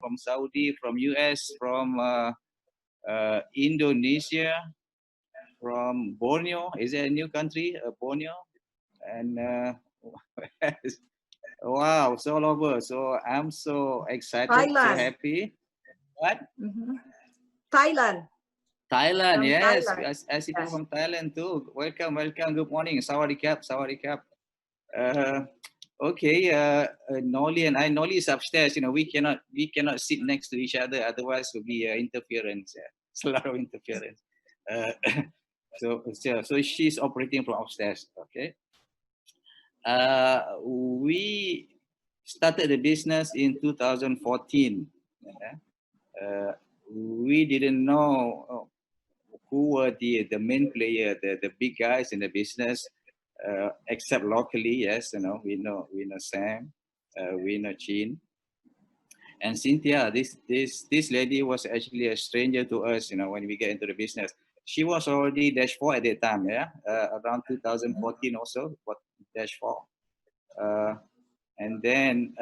from Saudi, from US, from Indonesia, from Borneo. Is there a new country, Borneo? And wow, so all over. So I'm so excited, Thailand. so happy. What? Thailand. Thailand, From yes. Thailand. I see people from Thailand too. Welcome, welcome. Good morning. Sawadee Krap. Okay, Nolly and I. Nolly is upstairs. You know, we cannot sit next to each other. Otherwise, will be interference. It's a lot of interference. So she's operating from upstairs. Okay. We started the business in 2014. We didn't know who were the main player, the big guys in the business, except locally. Yes, you know, we know Sam, we know Chin, and Cynthia. This lady was actually a stranger to us. You know, when we get into the business, she was already -4 at that time. Yeah, around 2014 also, what -4. And then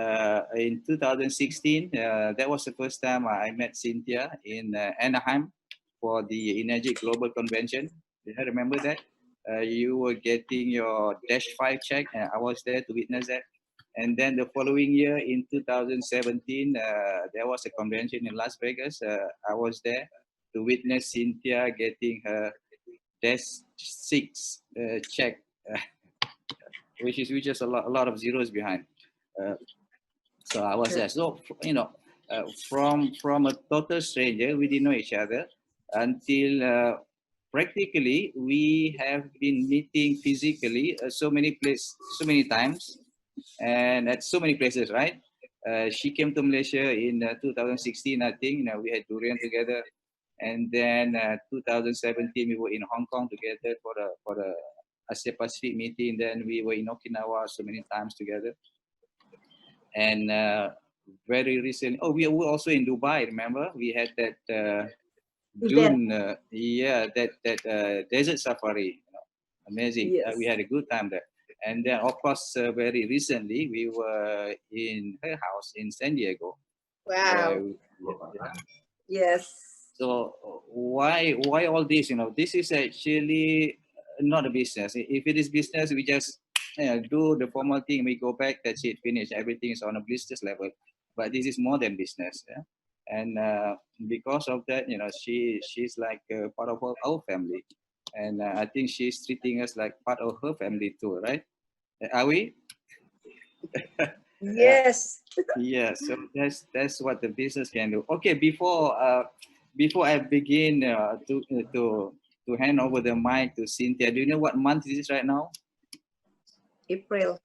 in 2016, that was the first time I met Cynthia in Anaheim for the Enagic Global Convention. Do you remember that? You were getting your -5 check, and I was there to witness that. And then the following year, in 2017, there was a convention in Las Vegas. I was there to witness Cynthia getting her -6 check, which is a lot of zeros behind. So I was there. So you know, from a total stranger, we didn't know each other until practically we have been meeting physically so many times, and at so many places, right? She came to Malaysia in 2016, I think. You know, we had durian together, and then 2017 we were in Hong Kong together for the Asia Pacific meeting. Then we were in Okinawa so many times together. And very recent, we were also in Dubai. Remember, we had that June, that desert safari. You know, amazing. Yes. We had a good time there. And then, of course, very recently we were in her house in San Diego. Wow. Yes. So why all this? You know, this is actually not a business. If it is business, we just do the formal thing, we go back, that's it, finish. Everything is on a business level. But this is more than business. Yeah? And because of that, you know, she's like part of our family. And I think she's treating us like part of her family too, right? Are we? Yes. Yeah, so that's what the business can do. Okay, before I begin to hand over the mic to Cynthia, do you know what month is this right now? April.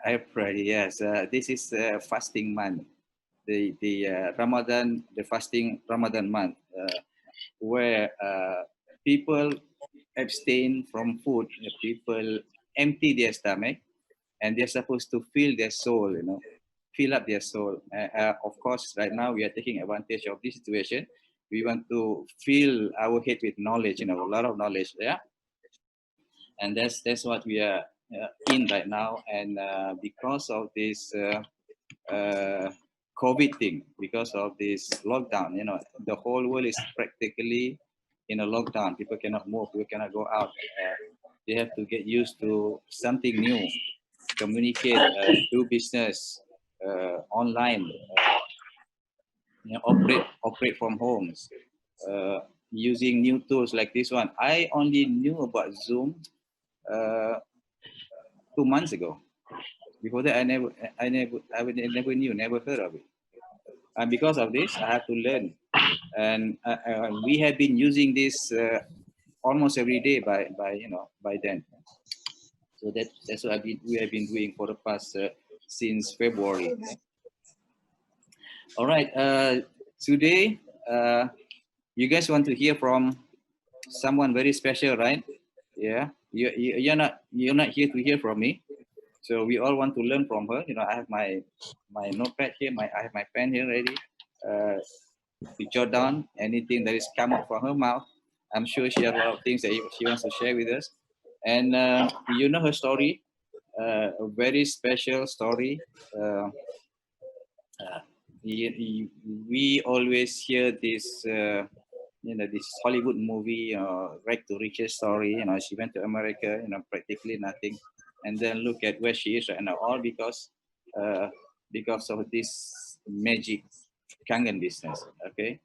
April, yes. This is fasting month, the Ramadan, the fasting Ramadan month, where people abstain from food. People empty their stomach, and they're supposed to fill their soul. You know, fill up their soul. Of course, right now we are taking advantage of this situation. We want to fill our head with knowledge. You know, a lot of knowledge. Yeah, and that's what we are in right now. And because of this COVID thing, because of this lockdown, you know, the whole world is practically in a lockdown. People cannot move, people cannot go out. They have to get used to something new, communicate, do business online, you know, operate from homes, using new tools like this one. I only knew about Zoom 2 months ago. Before that, I never knew, never heard of it. And because of this, I have to learn. And we have been using this almost every day by then. So that's what we have been doing for the past since February. All right. Today, you guys want to hear from someone very special, right? Yeah. You're not here to hear from me. So we all want to learn from her. You know, I have my notepad here. I have my pen here ready to jot down anything that is come out from her mouth. I'm sure she has a lot of things that she wants to share with us. And you know her story, a very special story. we always hear this, this Hollywood movie, rag to riches story. She went to America, practically nothing, and then look at where she is right now, all because of this magic kangen business. Okay,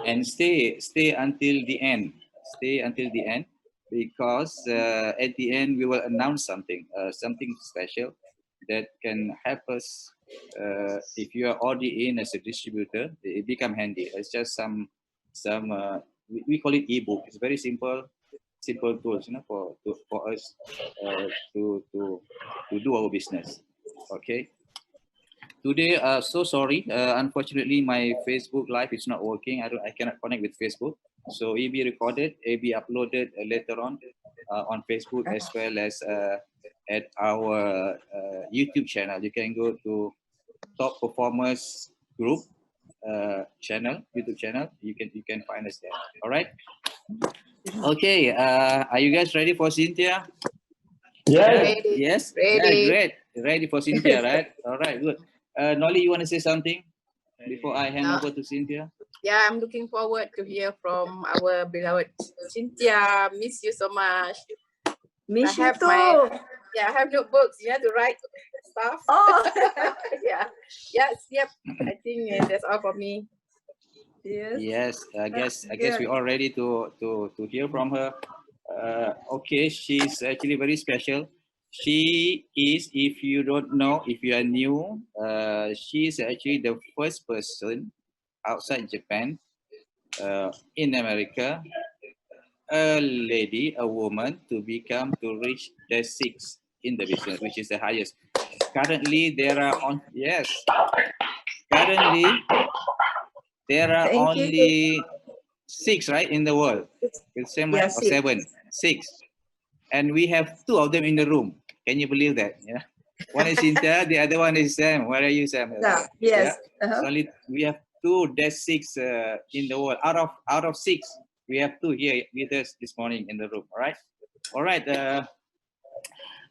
and stay until the end. Stay until the end, because at the end we will announce something special that can help us. If you are already in as a distributor, it become handy. It's just some we call it ebook. It's very simple tools, for us to do our business. Okay. Today, so sorry. Unfortunately, my Facebook Live is not working. I cannot connect with Facebook. So it be recorded, it be uploaded later on Facebook, as well as at our YouTube channel. You can go to Top Performers Group YouTube channel. You can find us there. All right. Okay. Are you guys ready for Cynthia? Yeah. Yes. Ready. Yeah, great. Ready for Cynthia, right? All right. Good. Nolly, you want to say something before I hand over to Cynthia? Yeah, I'm looking forward to hear from our beloved Cynthia. Miss you so much. Miss you too. I have notebooks. You have to write stuff. Oh. Yes. Yep. I think that's all for me. Yes. I guess we're all ready to hear from her. Okay, she's actually very special. She is, if you don't know, if you are new, she's actually the first person outside Japan, in America, a woman to reach the 6 in the business, which is the highest. Currently, there are only 6, right, in the world. It's same, right? Or 7, 6. And we have 2 of them in the room. Can you believe that? Yeah. One is Cynthia, the other one is Sam. Where are you, Sam? Yeah. Yes. Yeah. So we have 2 Dash 6 in the world. Out of 6, we have 2 here with us this morning in the room. All right.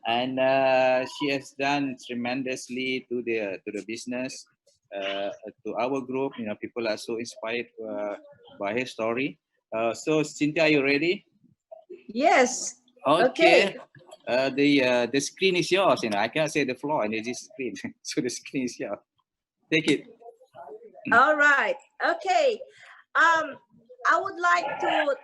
And she has done tremendously to the business, to our group. People are so inspired by her story. So Cynthia, are you ready? Yes. Okay. The screen is yours. I cannot say the floor, and it is screen. So the screen is yours. Take it. All right. Okay. I would like to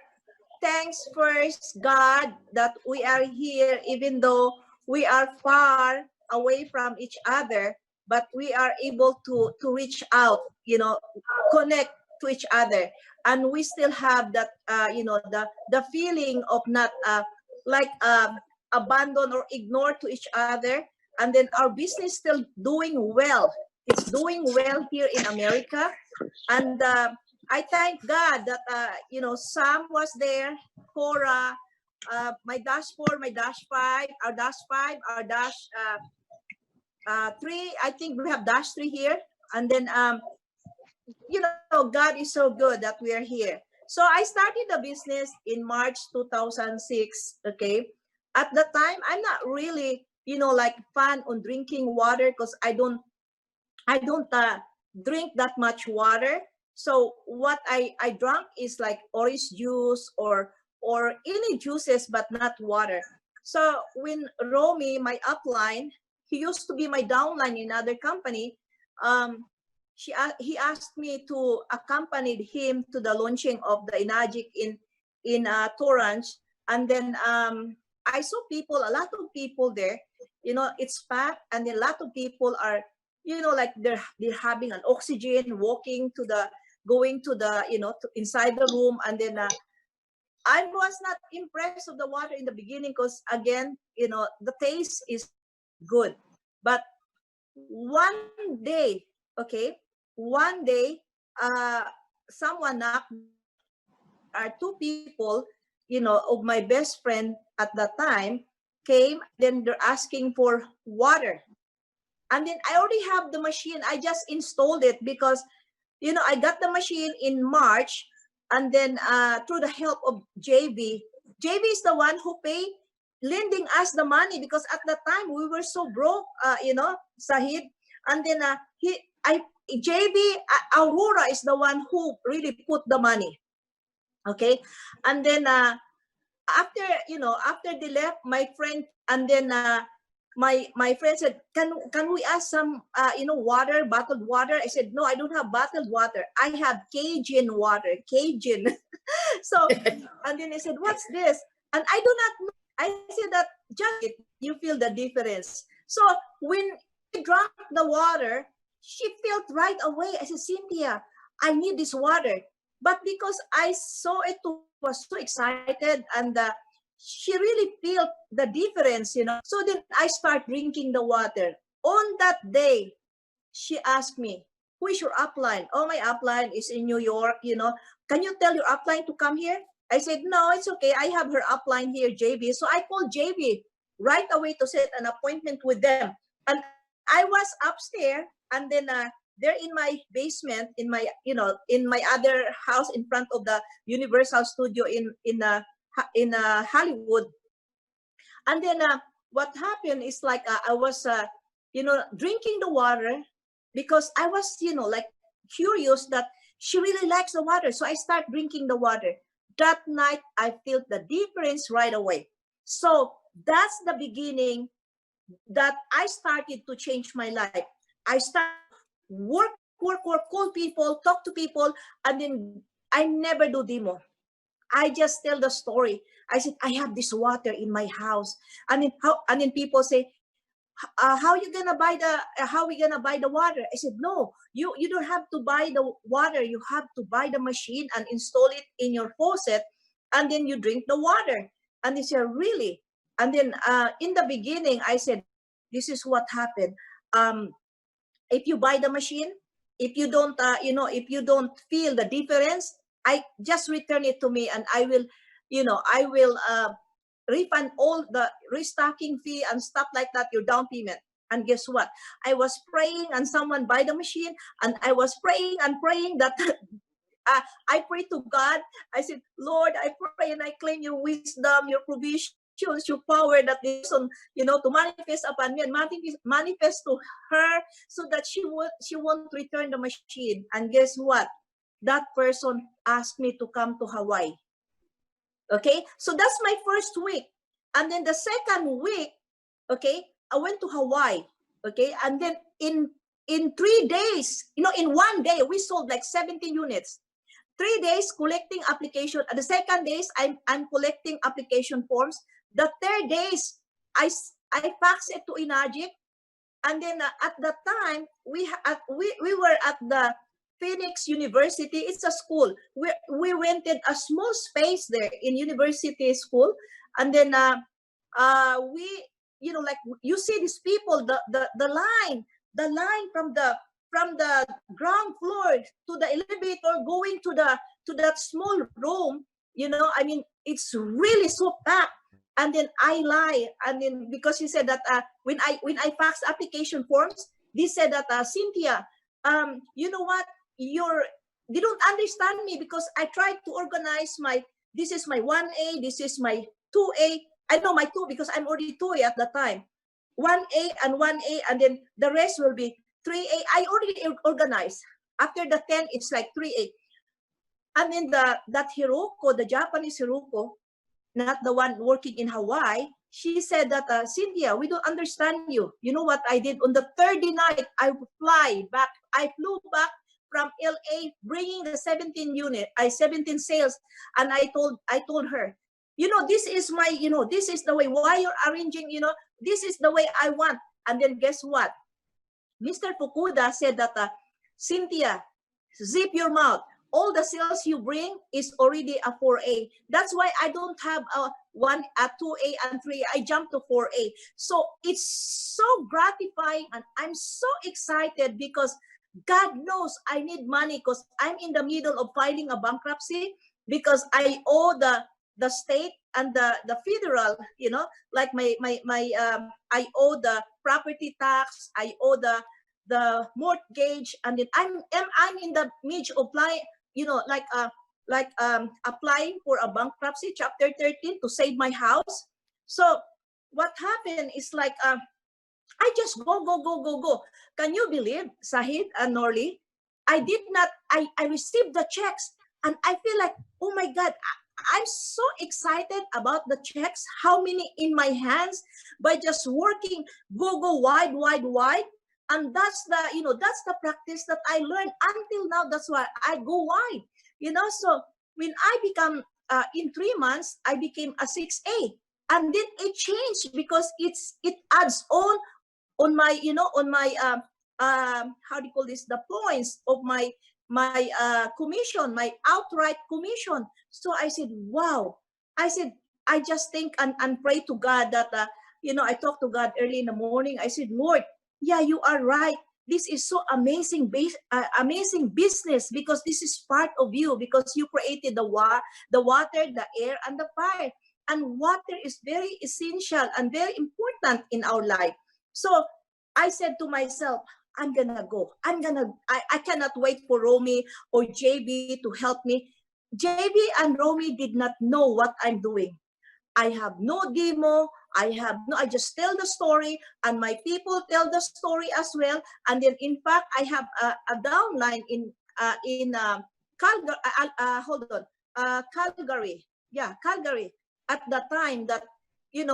thanks first God that we are here, even though we are far away from each other, but we are able to reach out, connect to each other, and we still have that, the feeling of not abandon or ignore to each other, and then our business still doing well. It's doing well here in America, and I thank God that Sam was there for my dash 4, my dash 5, our dash 5, our dash 3. I think we have dash 3 here, and then God is so good that we are here. So I started the business in March 2006. Okay, at the time I'm not really like fan on drinking water, because I don't drink that much water. So what I drank is like orange juice or any juices, but not water. So when Romi, my upline, he used to be my downline in another company, he asked me to accompany him to the launching of the Enagic in Torrance, and then I saw a lot of people there. It's packed, and then a lot of people are, like they're having an oxygen, going to the inside the room, and then I was not impressed with the water in the beginning, because again, the taste is good. But one day, someone knocked. There are 2 people, of my best friend at that time came. Then they're asking for water. And then I already have the machine. I just installed it because, I got the machine in March, and then through the help of Jayvee. Jayvee is the one who lending us the money, because at that time we were so broke, Sahid. And then Jayvee, Aurora is the one who really put the money. Okay, and then after after they left, my friend, and then my friend said, can we ask some water, bottled water? I said, no, I don't have bottled water. I have Cajun water, Cajun. So, and then I said, what's this? And I do not know. I said that just it, you feel the difference. So when she drank the water, she felt right away. I said, Cynthia, I need this water. But because I saw it, was so excited, and she really felt the difference, So then I start drinking the water. On that day, she asked me, who is your upline? Oh, my upline is in New York, Can you tell your upline to come here? I said, no, it's okay. I have her upline here, Jayvee. So I called Jayvee right away to set an appointment with them. And I was upstairs, and then they're in my basement, in my other house in front of the Universal Studio in Hollywood. And then what happened is like I was drinking the water, because I was like curious that she really likes the water. So I start drinking the water. That night I felt the difference right away. So that's the beginning that I started to change my life. I started work, call people, talk to people, and then I never do demo. I just tell the story. I said, I have this water in my house. And then people say, how are you gonna buy how we gonna buy the water? I said, no, you don't have to buy the water. You have to buy the machine and install it in your faucet, and then you drink the water. And they said, really? And then in the beginning, I said, this is what happened. If you buy the machine, if you don't, if you don't feel the difference, I just return it to me, and I will, refund all the restocking fee and stuff like that, your down payment. And guess what? I was praying, and someone buy the machine, and I was praying and praying that I pray to God. I said, Lord, I pray and I claim your wisdom, your provisions, your power that is on, to manifest upon me and manifest to her, so that she won't return the machine. And guess what? That person asked me to come to Hawaii. Okay, so that's my first week. And then the second week, okay, I went to Hawaii. Okay, and then in 3 days, in 1 day, we sold like 17 units. 3 days collecting application. At the second days, I'm collecting application forms. The third days, I fax it to Enagic. And then at that time, we were at the Phoenix University. It's a school. We rented a small space there in University School, and then we, like you see these people, the line from the ground floor to the elevator going to that small room. I mean, it's really so packed. And then I lie, and then because he said that when I fax application forms, they said that Cynthia, you know what? They don't understand me, because I tried to organize this is my 1A, this is my 2A. I know my 2 because I'm already 2A at the time. 1A and 1A, and then the rest will be 3A. I already organized. After the 10, it's like 3A. And then that Hiroko, the Japanese Hiroko, not the one working in Hawaii, she said that, Cynthia, we don't understand you. You know what I did? On the third night, I flew back from LA, bringing the 17 sales. And I told her, this is this is the way, why you're arranging, this is the way I want. And then guess what? Mr. Fukuda said that, Cynthia, zip your mouth. All the sales you bring is already a 4A. That's why I don't have a 2A and 3A. I jump to 4A. So it's so gratifying, and I'm so excited, because God knows I need money, because I'm in the middle of filing a bankruptcy, because I owe the state and the federal, like I owe the property tax, I owe the mortgage, and then I'm in the midst of applying, applying for a bankruptcy, Chapter 13, to save my house. So what happened is like I just go. Can you believe, Sahid and Norli? I did not, I received the checks and I feel like, oh my God, I'm so excited about the checks, how many in my hands by just working, go wide. And that's the, that's the practice that I learned until now. That's why I go wide, so when I become, in 3 months, I became a 6A. And then it changed because it adds on my, on my, how do you call this, the points of my commission, my outright commission. So I said, wow. I said, I just think and pray to God that, I talked to God early in the morning. I said, Lord, yeah, you are right. This is so amazing, amazing business, because this is part of you, because you created the water, the air, and the fire. And water is very essential and very important in our life. So I said to myself, I'm gonna go. I cannot wait for Romi or Jayvee to help me. Jayvee and Romi did not know what I'm doing. I have no demo. I just tell the story, and my people tell the story as well. And then, in fact, I have a downline in Calgary. Hold on, Calgary. Yeah, Calgary. At the time that, we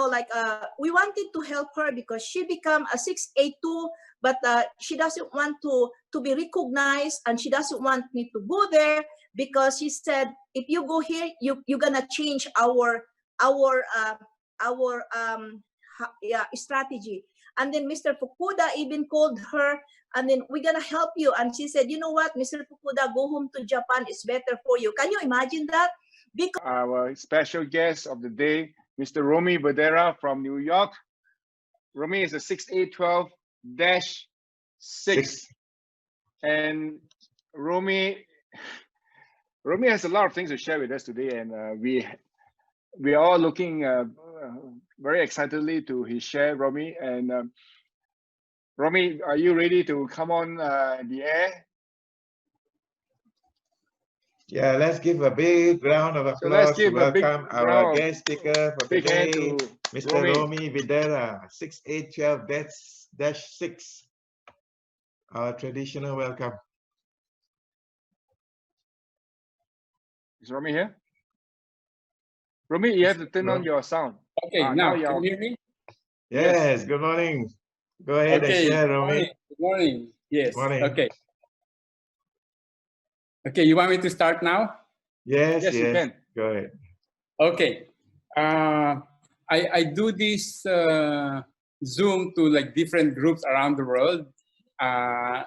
wanted to help her because she became a 682, but she doesn't want to be recognized, and she doesn't want me to go there because she said, if you go here, you're gonna change our strategy. And then Mr. Fukuda even called her, and then, we're gonna help you. And she said, you know what, Mr. Fukuda, go home to Japan. It's better for you. Can you imagine that? Because Our special guest of the day, Mr. Romi Verdera from New York. Romi is a 6812-6. And Romi has a lot of things to share with us today, and we are all looking very excitedly to his share, Romi. And Romi, are you ready to come on the air? Yeah, let's give a big round of applause to welcome our guest speaker for today, Mr. Romi Verdera, 6812-6. Our traditional welcome. Is Romi here? Romi, you have to turn on your sound. Okay, now can you hear me? Yes, good morning. Go ahead and share, Romi. Good morning. Yes. Good morning. Okay. Okay, you want me to start now? Yes, you can. Go ahead. Okay. I do this Zoom to like different groups around the world.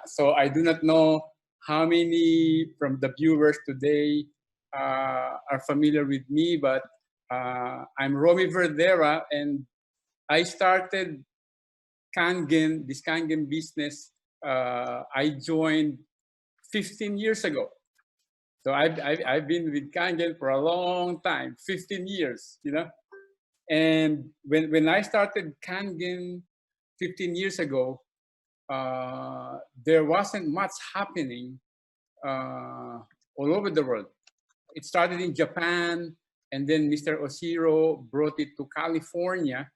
So I do not know how many from the viewers today are familiar with me, but I'm Romi Verdera, and I started this Kangen business. I joined 15 years ago. So I've been with Kangen for a long time, 15 years, And when I started Kangen 15 years ago, there wasn't much happening all over the world. It started in Japan, and then Mr. Oshiro brought it to California,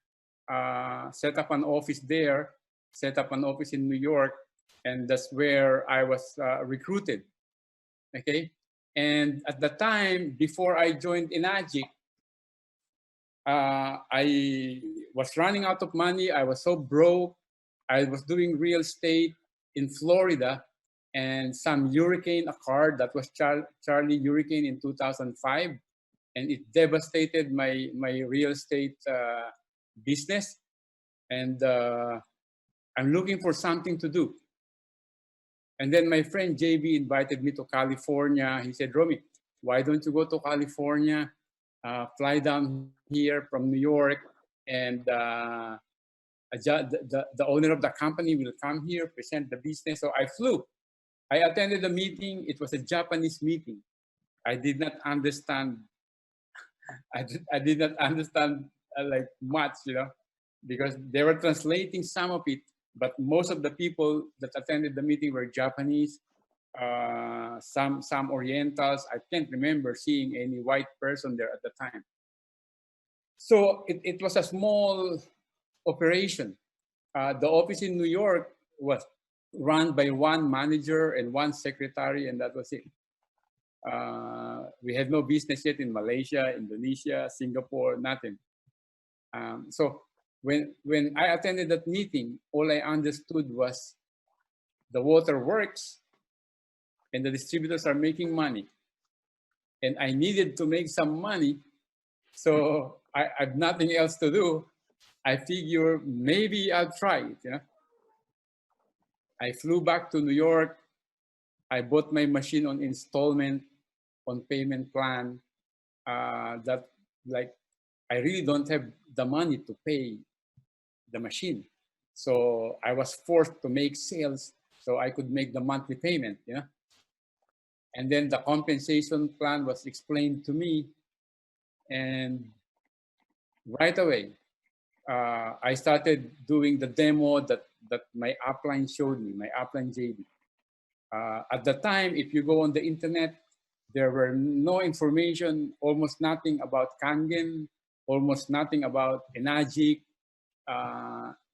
set up an office there, set up an office in New York, and that's where I was recruited, okay? And at the time, before I joined Enagic, I was running out of money. I was so broke. I was doing real estate in Florida, and some hurricane occurred. That was Charlie Hurricane in 2005, and it devastated my real estate business. And I'm looking for something to do. And then my friend Jayvee invited me to California. He said, Romi, why don't you go to California, fly down here from New York, and the owner of the company will come here, present the business. So I flew. I attended the meeting. It was a Japanese meeting. I did not understand. I did not understand like much, because they were translating some of it. But most of the people that attended the meeting were Japanese, some Orientals. I can't remember seeing any white person there at the time. So it was a small operation. The office in New York was run by one manager and one secretary, and that was it. We had no business yet in Malaysia, Indonesia, Singapore, nothing. So when I attended that meeting, all I understood was the water works and the distributors are making money. And I needed to make some money. So I have nothing else to do. I figure maybe I'll try it, you know. I flew back to New York. I bought my machine on installment, on payment plan. That like, I really don't have the money to pay the machine. So I was forced to make sales so I could make the monthly payment, you know. And then the compensation plan was explained to me. And right away, I started doing the demo that my upline showed me, my upline Jayvee. At the time, if you go on the internet, there were no information, almost nothing about Kangen, almost nothing about Enagic.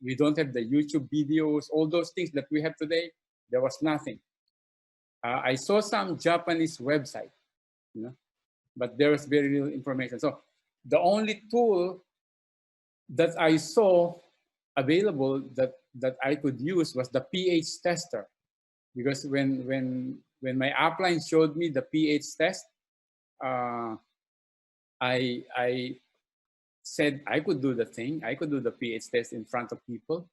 We don't have the YouTube videos, all those things that we have today, there was nothing. I saw some Japanese website, you know, but there was very little information. So the only tool that I saw available that I could use was the pH tester, because when my upline showed me the pH test, I said I could do the thing. I could do the pH test in front of people.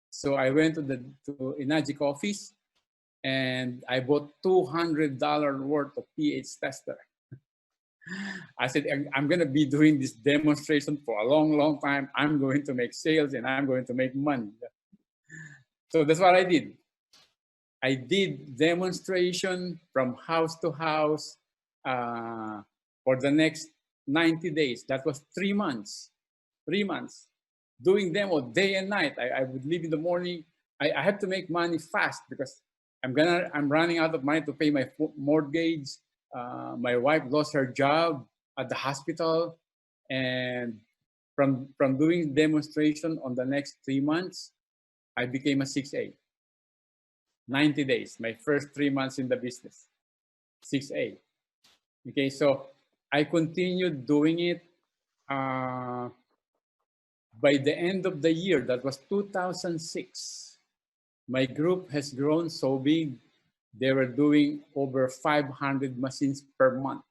So I went to Enagic office and I bought $200 worth of pH tester. I said, I'm going to be doing this demonstration for a long, long time. I'm going to make sales and I'm going to make money. So that's what I did. I did demonstration from house to house for the next 90 days. That was 3 months. 3 months. Doing demo day and night. I would leave in the morning. I have to make money fast because I'm running out of money to pay my mortgage. My wife lost her job at the hospital, and from doing demonstration on the next 3 months, I became a 6A. 90 days, my first 3 months in the business, 6A. Okay, so I continued doing it. By the end of the year, that was 2006, my group has grown so big, they were doing over 500 machines per month.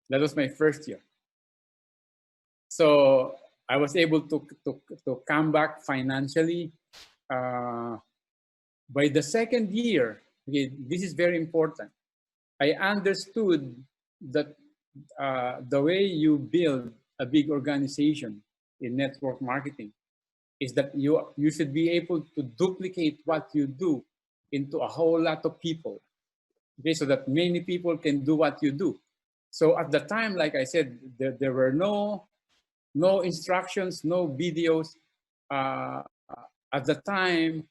That was my first year. So I was able to come back financially. By the second year, okay, this is very important. I understood that the way you build a big organization in network marketing is that you should be able to duplicate what you do into a whole lot of people, okay, so that many people can do what you do. So at the time, like I said, there were no instructions, no videos. At the time,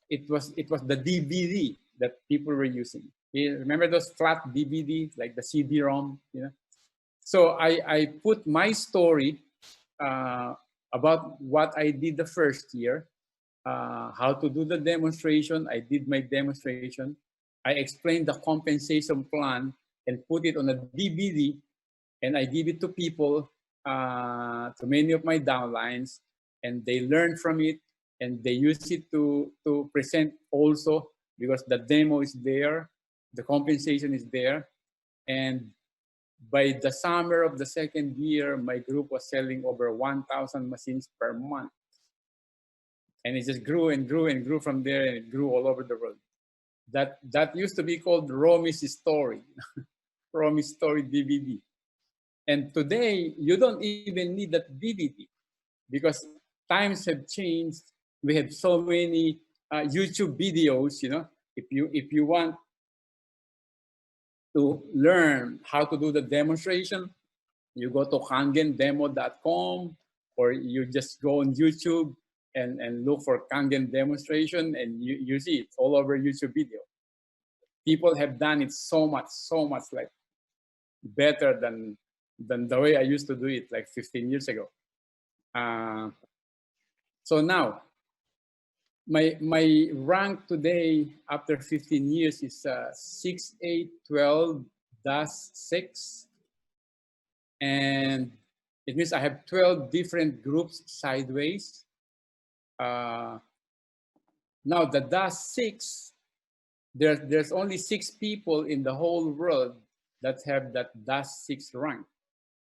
it was the DVD that people were using. You remember those flat DVDs, like the CD-ROM, you know? So I put my story about what I did the first year, how to do the demonstration. I did my demonstration. I explained the compensation plan and put it on a DVD, and I give it to people, to many of my downlines, and they learn from it, and they use it to present also, because the demo is there, the compensation is there. And by the summer of the second year, my group was selling over 1,000 machines per month. And it just grew and grew and grew from there, and it grew all over the world. That used to be called Romi's Story, Romi's Story DVD. And today, you don't even need that DVD because times have changed. We have so many YouTube videos, you know. If you want to learn how to do the demonstration, you go to kangendemo.com, or you just go on YouTube and look for Kangen demonstration, and you see it all over YouTube video. People have done it so much like better than the way I used to do it like 15 years ago. So now my rank today after 15 years is 6812-6, and it means I have 12 different groups sideways. Now the -6, there's only 6 people in the whole world that have that -6 rank.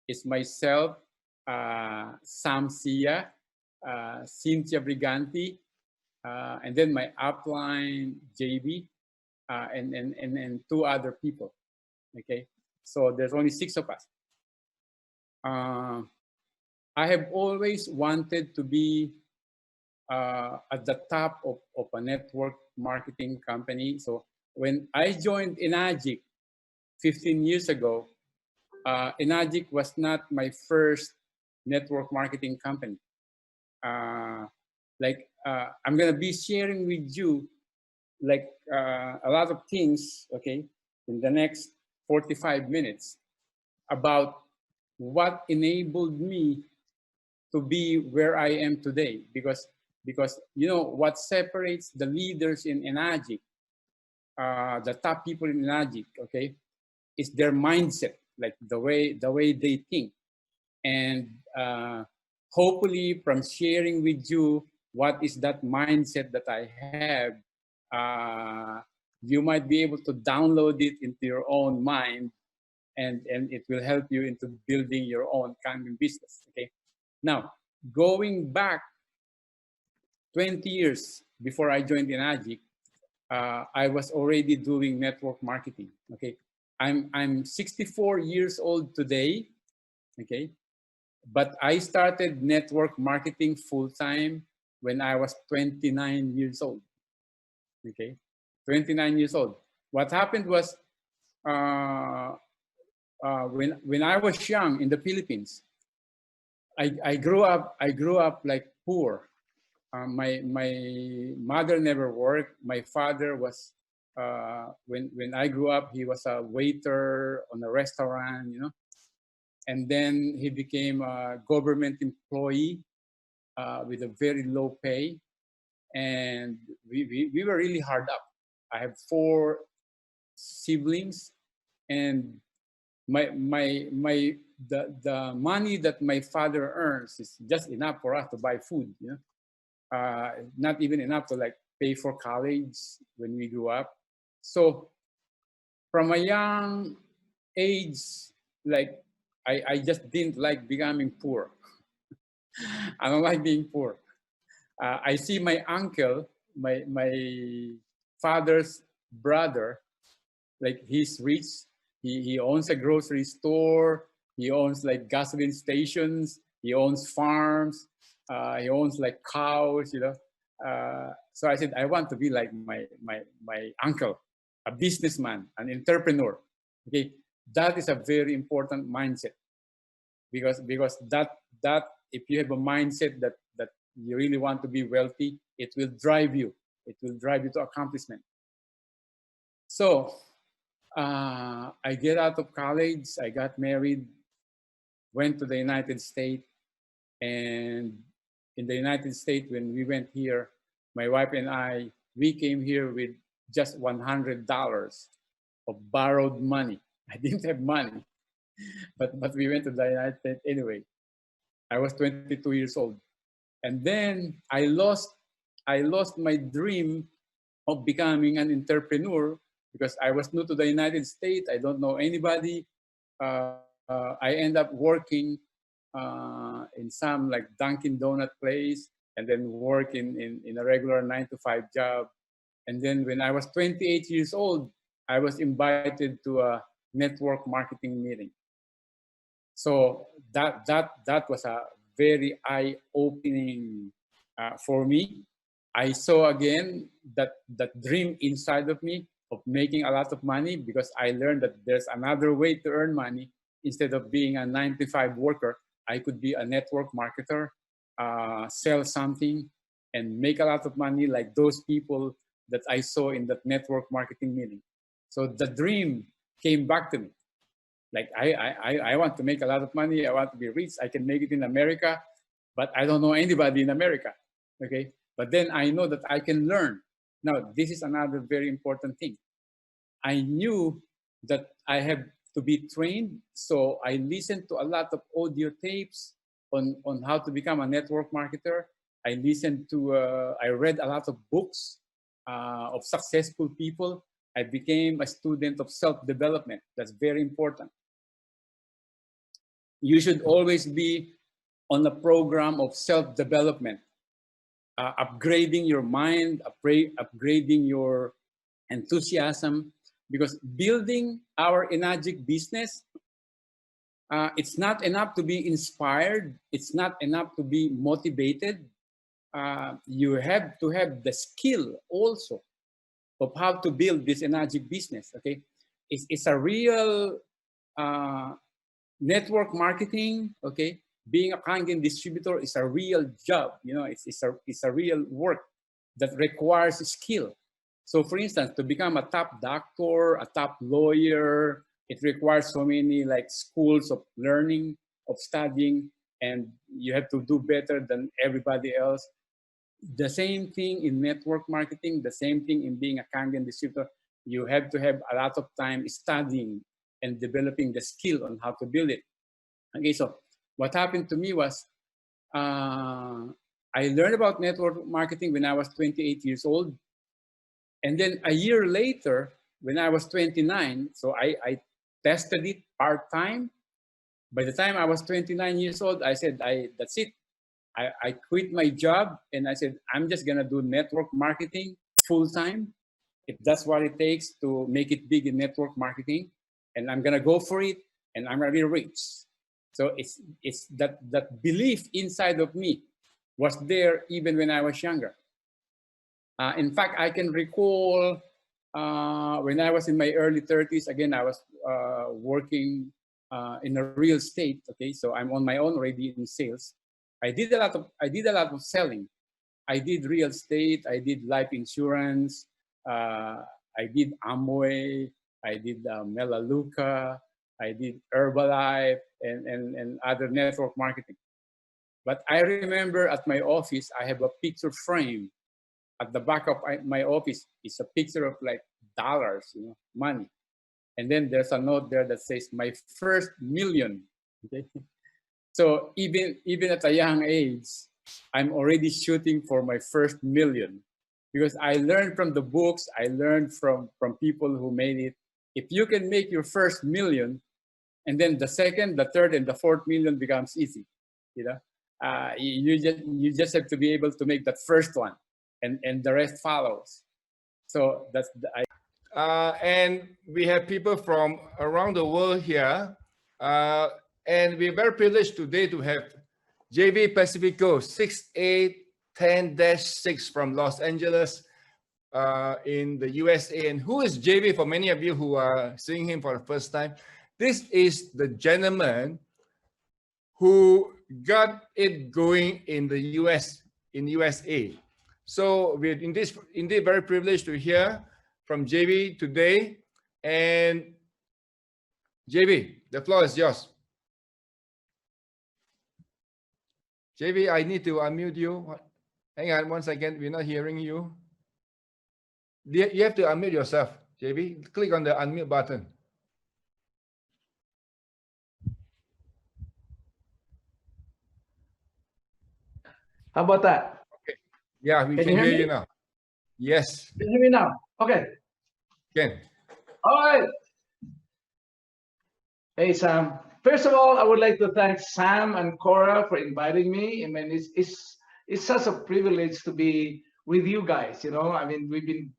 It's myself, Sam Sia, Cynthia Briganti, and then my upline, Jayvee, and 2 other people. Okay, so there's only 6 of us. I have always wanted to be at the top of a network marketing company. So when I joined Enagic 15 years ago, Enagic was not my first network marketing company. I'm gonna be sharing with you a lot of things, okay, in the next 45 minutes about what enabled me to be where I am today. Because you know what separates the leaders in Enagic, the top people in Enagic, okay, is their mindset, like the way they think. And hopefully from sharing with you what is that mindset that I have, you might be able to download it into your own mind, and it will help you into building your own kind of business. Okay. Now, going back 20 years before I joined Enagic, I was already doing network marketing. Okay. I'm 64 years old today. Okay. But I started network marketing full-time when I was 29 years old. Okay, 29 years old. What happened was, when I was young in the Philippines, I grew up like poor. My mother never worked. My father was, when I grew up, he was a waiter on a restaurant, you know. And then he became a government employee with a very low pay. And we were really hard up. I have 4 siblings, and the money that my father earns is just enough for us to buy food, you know. Not even enough to like pay for college when we grew up. So from a young age, like I just didn't like becoming poor. I don't like being poor. I see my uncle, my father's brother, like he's rich. He owns a grocery store. He owns like gasoline stations. He owns farms. He owns like cows, you know. So I said, I want to be like my uncle, a businessman, an entrepreneur. Okay, that is a very important mindset, because that if you have a mindset that you really want to be wealthy, it will drive you. It will drive you to accomplishment. So I get out of college, I got married, went to the United States, and in the United States, when we went here, my wife and I, we came here with just $100 of borrowed money. I didn't have money, but we went to the United States anyway. I was 22 years old. And then I lost my dream of becoming an entrepreneur because I was new to the United States. I don't know anybody. I end up working in some like Dunkin' Donut place, and then work in a regular 9-to-5 job. And then when I was 28 years old, I was invited to a network marketing meeting. So that was a very eye-opening for me. I saw again that dream inside of me of making a lot of money, because I learned that there's another way to earn money. Instead of being a 9-to-5 worker, I could be a network marketer, sell something, and make a lot of money like those people that I saw in that network marketing meeting. So the dream came back to me. Like I want to make a lot of money. I want to be rich. I can make it in America, but I don't know anybody in America. Okay, But then I know that I can learn. Now, this is another very important thing. I knew that I have to be trained, so I listened to a lot of audio tapes on how to become a network marketer. I listened to, I read a lot of books of successful people. I became a student of self-development. That's very important. You should always be on a program of self-development, upgrading your mind, upgrading your enthusiasm, because building our Enagic business, it's not enough to be inspired. It's not enough to be motivated. You have to have the skill also of how to build this Enagic business, okay? It's a real network marketing, okay? Being a Kangen distributor is a real job, you know, it's a real work that requires skill. So for instance, to become a top doctor, a top lawyer, it requires so many like schools of learning, of studying, and you have to do better than everybody else. The same thing in network marketing, the same thing in being a Kangen distributor. You have to have a lot of time studying and developing the skill on how to build it. Okay, so what happened to me was, I learned about network marketing when I was 28 years old. And then a year later, when I was 29, so I tested it part-time. By the time I was 29 years old, I said, that's it. I quit my job and I said, I'm just gonna do network marketing full-time. If that's what it takes to make it big in network marketing, and I'm gonna go for it, and I'm gonna be rich. So it's that belief inside of me was there even when I was younger. In fact, I can recall when I was in my early 30s, again, I was working in a real estate. Okay, so I'm on my own already in sales. I did a lot of selling. I did real estate. I did life insurance. I did Amway. I did Melaleuca. I did Herbalife and other network marketing. But I remember at my office, I have a picture frame. At the back of my office is a picture of like dollars, you know, money. And then there's a note there that says, my first million. Okay? So even at a young age, I'm already shooting for my first million, because I learned from the books, I learned from people who made it. If you can make your first million, and then the second, the third, and the fourth million becomes easy, you know. You just have to be able to make that first one, and the rest follows. So that's and we have people from around the world here, and we're very privileged today to have Jayvee Pacifico 6810-6 from Los Angeles in the USA. And who is Jayvee? For many of you who are seeing him for the first time, this is the gentleman who got it going in the USA. So we're indeed very privileged to hear from Jayvee today. And Jayvee, the floor is yours. Jayvee, I need to unmute you. Hang on 1 second, we're not hearing you. You have to unmute yourself, Jayvee. Click on the unmute button. How about that? Okay. Yeah, we can hear you now. Yes. Can you hear me now? Okay. Can. All right. Hey, Sam. First of all, I would like to thank Sam and Cora for inviting me. I mean, it's such a privilege to be with you guys. You know, I mean, we've been.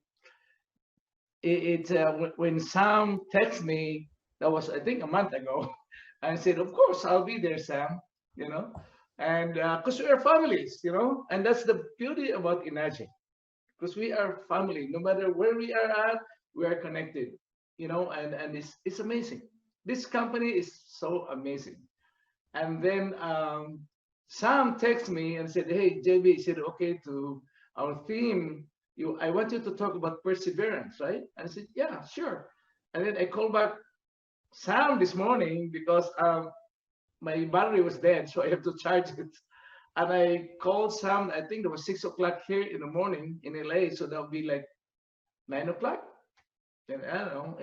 When Sam texted me, that was I think a month ago. I said, of course, I'll be there, Sam. You know, and because we are families, you know, and that's the beauty about Enagic, because we are family. No matter where we are at, we are connected. You know, and it's amazing. This company is so amazing. And then Sam texted me and said, hey, Jayvee, is it okay to our theme? I want you to talk about perseverance, right? And I said, yeah, sure. And then I called back Sam this morning because my battery was dead, so I have to charge it. And I called Sam, I think it was 6 o'clock here in the morning in LA. So that'll be like 9 o'clock. And I don't know.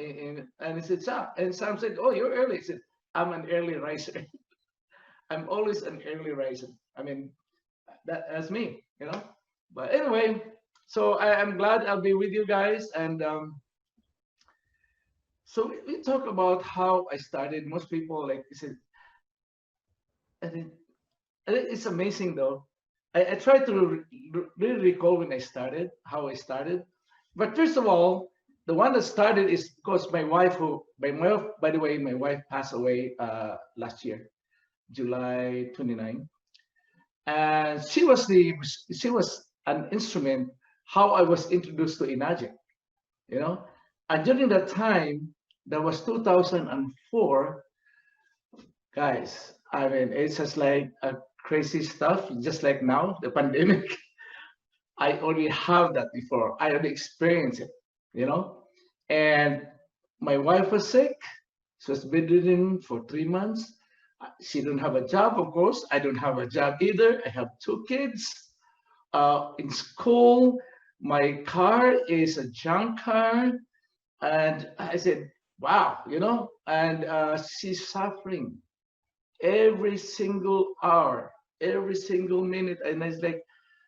And he said, Sam. And Sam said, oh, you're early. He said, I'm an early riser. I'm always an early riser. I mean, that's me, you know. But anyway, so I'm glad I'll be with you guys. And so we talk about how I started. Most people, like I said, it's amazing though. I try to really recall when I started, how I started. But first of all, the one that started is because my wife, by the way, my wife passed away last year, July 29. And she was an instrument how I was introduced to Enagic, you know. And during that time, that was 2004, guys. I mean, it's just like a crazy stuff, just like now, the pandemic. I already have that before. I already experienced it, you know. And my wife was sick. She was bedridden for 3 months. She didn't have a job, of course. I don't have a job either. I have 2 kids in school. My car is a junk car. And I said, wow, you know, and she's suffering every single hour, every single minute. And it's like,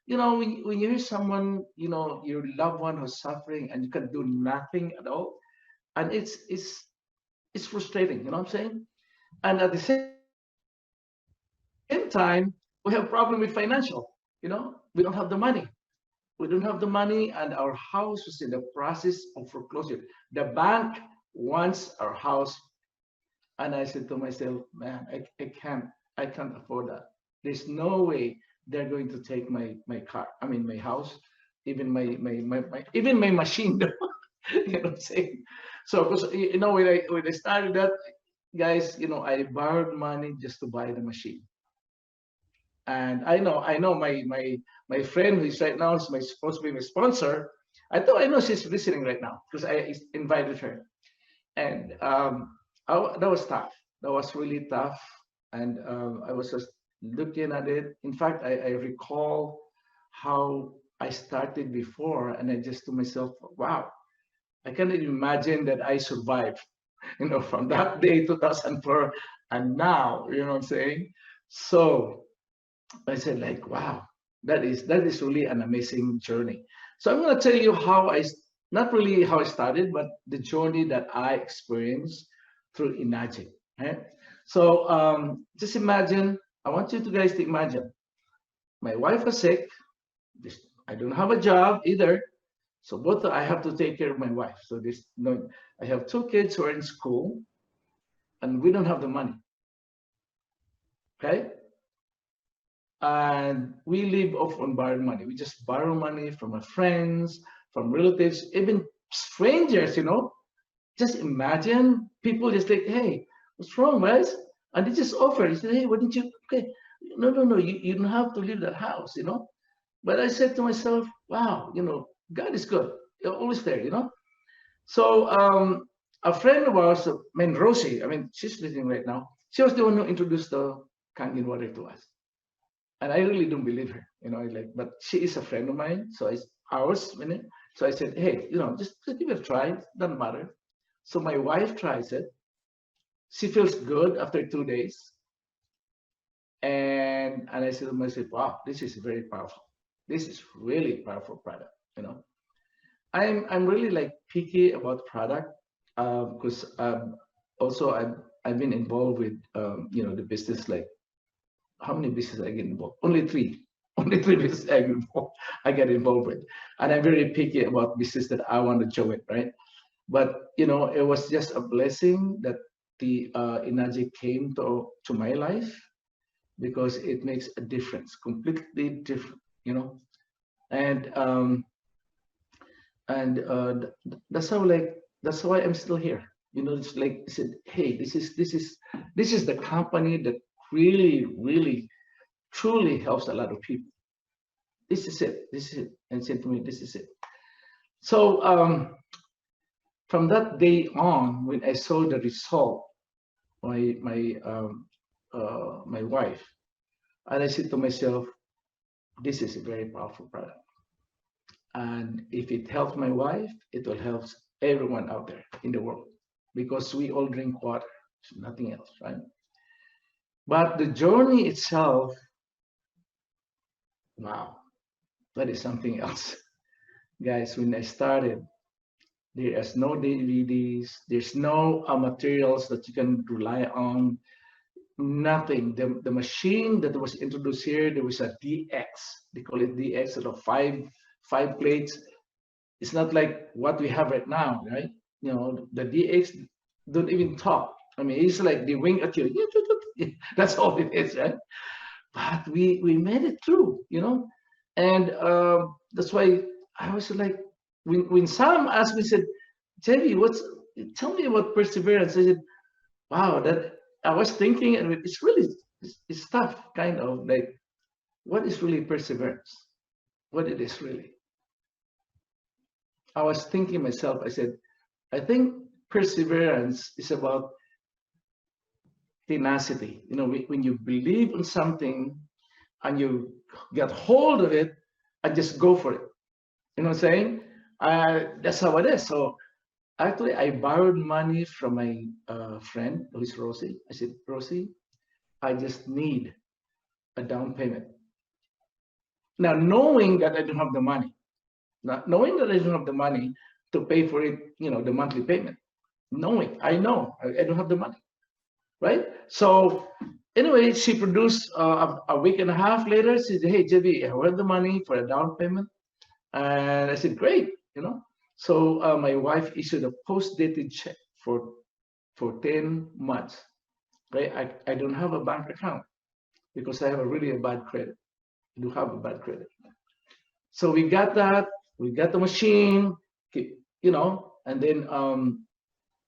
you know, when you hear someone, you know, your loved one who's suffering and you can do nothing at all, and it's frustrating, you know what I'm saying? And at the same time, we have a problem with financial, you know, we don't have the money. We don't have the money, and our house is in the process of foreclosure. The bank wants our house. And I said to myself, man, I can't afford that. There's no way they're going to take my car, I mean my house, even my even my machine. You know what I'm saying? So because you know when I started that, guys, you know, I borrowed money just to buy the machine. And I know my friend who is right now is supposed to be my sponsor. I know she's listening right now because I invited her. And that was tough. That was really tough. And I was just looking at it. In fact, I recall how I started before, and I just to myself, wow, I can't even imagine that I survived, you know, from that day, 2004, and now, you know what I'm saying? So I said, like, wow, that is really an amazing journey. So I'm going to tell you how not really how I started, but the journey that I experienced through Enagic. Right? So just imagine, I want you guys to imagine, my wife was sick. I don't have a job either. So both I have to take care of my wife. So I have 2 kids who are in school, and we don't have the money. Okay? And we live off on borrowed money. We just borrow money from our friends, from relatives, even strangers, you know. Just imagine people just like, hey, what's wrong, guys? And they just offer. He said, hey, why didn't you? Okay, no, you don't have to leave that house, you know. But I said to myself, wow, you know, God is good. You're always there, you know. So a friend of ours, Rosie, I mean, she's listening right now. She was the one who introduced the Kangen water to us. And I really don't believe her, you know, but she is a friend of mine. So it's ours, so I said, hey, you know, just give it a try. Doesn't matter. So my wife tries it. She feels good after 2 days. And I said to myself, wow, this is very powerful. This is really powerful product, you know. I'm really like picky about product because also I've been involved with you know, the business. Like, how many businesses I get involved? Only 3 businesses I get involved with, and I'm very picky about business that I want to join, right? But you know, it was just a blessing that the Enagic came to my life, because it makes a difference, completely different, you know. And that's why I'm still here, you know. It's like I said, hey, this is the company that really truly helps a lot of people. This is it. And said to me, this is it. So from that day on, when I saw the result, my wife, And I said to myself, this is a very powerful product. And if it helps my wife, it will help everyone out there in the world, because we all drink water, nothing else, right? But the journey itself, wow, that is something else. Guys, when I started, there is no DVDs, there's no materials that you can rely on, nothing. The machine that was introduced here, there was a DX, they call it DX, sort of five plates. It's not like what we have right now, right? You know, the DX don't even talk. I mean, it's like they wink at you. That's all it is, right? But we made it through, you know, and that's why I was like, when Sam asked me, said, Jayvee, tell me about perseverance. I said, wow, that I was thinking, and it's really, it's tough, kind of like, what is really perseverance? What it is really? I was thinking myself, I said, I think perseverance is about tenacity. You know, when you believe in something and you get hold of it and just go for it. You know what I'm saying? That's how it is. So actually, I borrowed money from my friend, who is Rosie. I said, Rosie, I just need a down payment. Now, knowing that I don't have the money, to pay for it, you know, the monthly payment, I know I don't have the money, right? So anyway, she produced a week and a half later. She said, hey, Jayvee, I want the money for a down payment. And I said, great, you know. So my wife issued a post-dated check for 10 months, right? I don't have a bank account because I have a really bad credit. I do have a bad credit. So we got that, we got the machine, you know, and then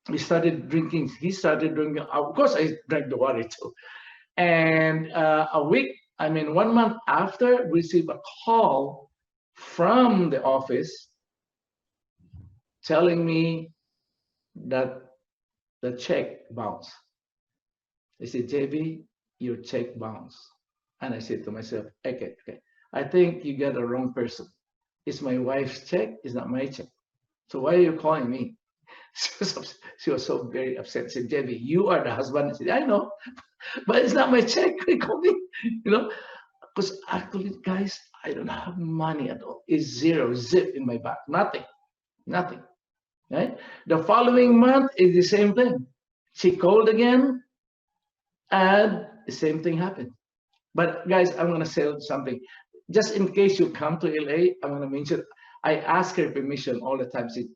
we started drinking. He started drinking. Of course, I drank the water too. And a week, I mean, 1 month after, we received a call from the office telling me that the check bounced. They said, Jayvee, your check bounced. And I said to myself, okay, I think you got the wrong person. It's my wife's check, it's not my check. So why are you calling me? She was so very upset. She said, Jayvee, you are the husband. I said, I know, but it's not my check. They call me, you know, because actually, guys, I don't have money at all. It's zero, zip in my bank, nothing, right? The following month is the same thing. She called again, and the same thing happened. But guys, I'm gonna say something. Just in case you come to LA, I'm gonna mention. I ask her permission all the time. She said,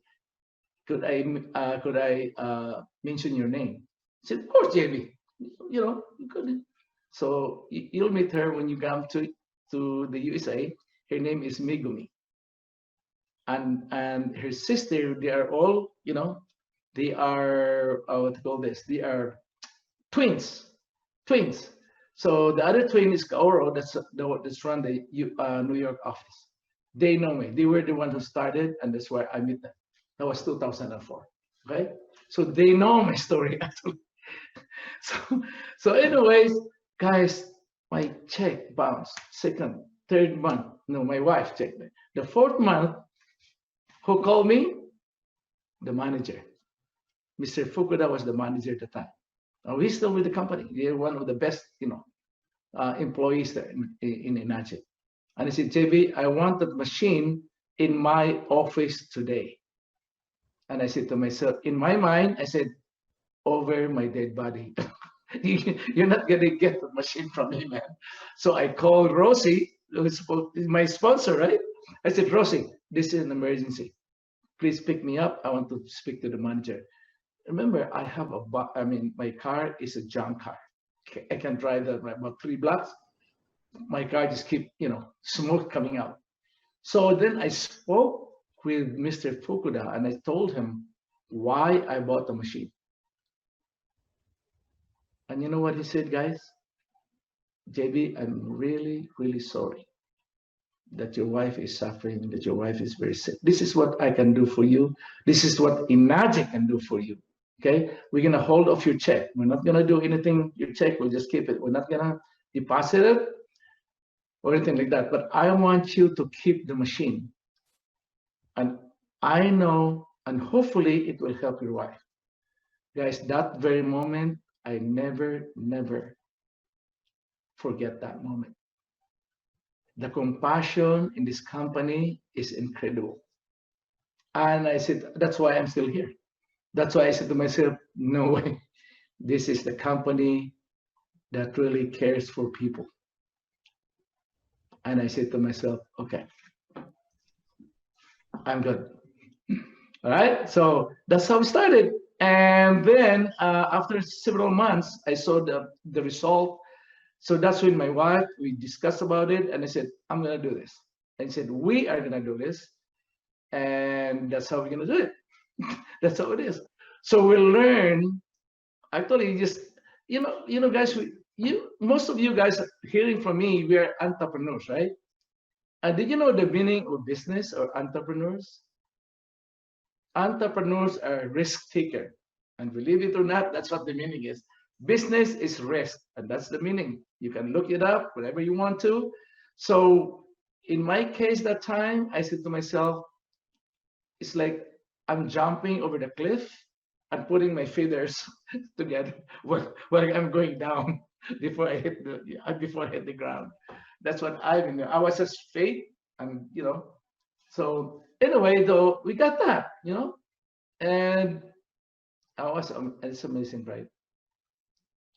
could I mention your name? I said, of course, Jayvee. You know, you could. So you'll meet her when you come to the USA. Her name is Megumi. And her sister, they are all, you know, they are what to call this? They are twins. So the other twin is Kaoro, that's run the New York office. They know me. They were the one who started, and that's where I met them. That was 2004. Okay, so they know my story actually. So anyways, guys, my check bounced. Second, third month, no, my wife checked me. The fourth month, who called me? The manager. Mr. Fukuda was the manager at the time. Now he's still with the company. They're one of the best, you know, employees there in Enagic. And he said, Jayvee, I want that machine in my office today. And I said to myself, in my mind, I said, over my dead body. You're not gonna get the machine from me, man. So I called Rosie, who's my sponsor, right? I said, Rosie, this is an emergency. Please pick me up. I want to speak to the manager. Remember, I have my car is a junk car. I can drive that about 3 blocks. My car just keep, you know, smoke coming out. So then I spoke with Mr. Fukuda and I told him why I bought the machine. And you know what he said, guys? Jayvee, I'm really, really sorry that your wife is suffering, that your wife is very sick. This is what I can do for you. This is what Enagic can do for you. Okay, we're gonna hold off your check. We're not gonna do anything. Your check, we'll just keep it. We're not gonna deposit it. or anything like that, but I want you to keep the machine. And I know, and hopefully it will help your wife. Guys, that very moment, I never forget that moment. The compassion in this company is incredible. And I said, that's why I'm still here. That's why I said to myself, no way. This is the company that really cares for people. And I said to myself, okay, I'm good. All right, so that's how we started. And then after several months, I saw the result. So that's when my wife, we discussed about it, and I said, I'm gonna do this. I said, we are gonna do this, and that's how we're gonna do it. That's how it is. So we'll learn. Actually, just you know, guys, most of you guys hearing from me, we are entrepreneurs, right? And did you know the meaning of business or entrepreneurs? Entrepreneurs are risk taker, and believe it or not, that's what the meaning is. Business is risk, and that's the meaning. You can look it up whenever you want to. So in my case, that time, I said to myself, it's like I'm jumping over the cliff and putting my feathers together while I'm going down before I hit the ground. That's what I was just faith, and so anyway, though, we got that, and it's amazing, right?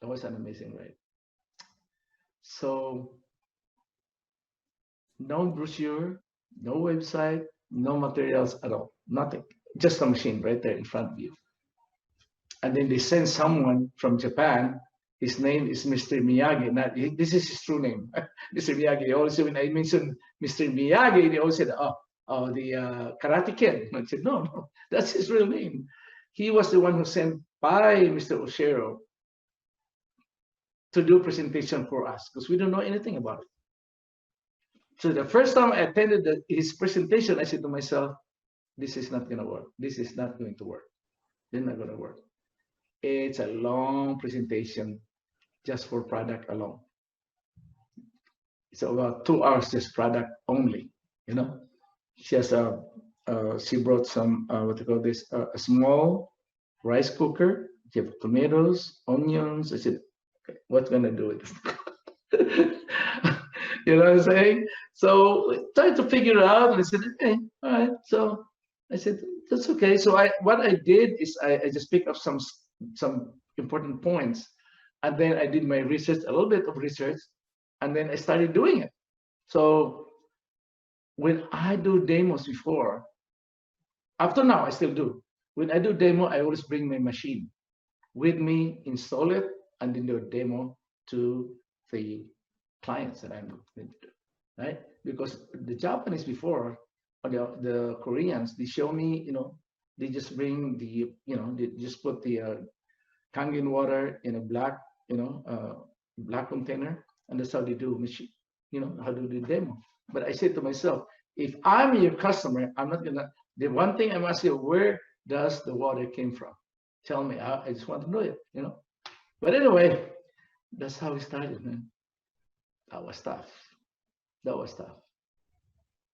That was an amazing ride. So no brochure, no website, no materials at all, nothing, just a machine right there in front of you. And then they send someone from Japan. His name is Mr. Miyagi. Now, this is his true name, Mr. Miyagi. Also, when I mentioned Mr. Miyagi, they all said, oh, the Karate Kid. I said, no, that's his real name. He was the one who sent by Mr. Oshiro to do presentation for us, because we don't know anything about it. So the first time I attended his presentation, I said to myself, this is not going to work. This is not going to work. It's not going to work. It's a long presentation just for product alone. It's about 2 hours just product only, She brought some, a small rice cooker. You have tomatoes, onions. I said, okay, what's gonna do it? You know what I'm saying? So tried to figure it out, and I said, okay, all right. So I said, that's okay. So what I did is I just picked up some important points, and then I did my research, a little bit of research, and then I started doing it. So when I do demos before, after now I still do. When I do demo, I always bring my machine with me, install it, and then do a demo to the clients that I'm going to do, right? Because the Japanese before, or the Koreans, they show me, they just bring the, they just put the Kangen water in a black, black container, and that's how they do machine, how to do the demo. But I said to myself, if I'm your customer, I'm not gonna, the one thing I'm asking, where does the water came from? Tell me, I just want to know it, But anyway, that's how we started, man. That was tough. That was tough.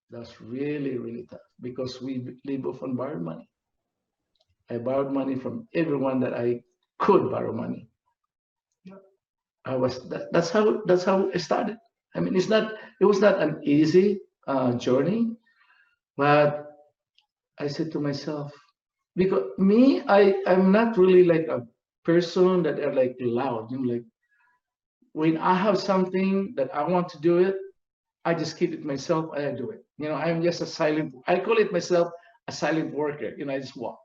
That's really, really tough, because we live off on borrowed money. I borrowed money from everyone that I could borrow money. That's how it started. I mean, it was not an easy journey, but I said to myself, because me, I'm not really like a person that are like loud, like when I have something that I want to do it, I just keep it myself and I do it. I'm just I call it myself a silent worker. I just walk.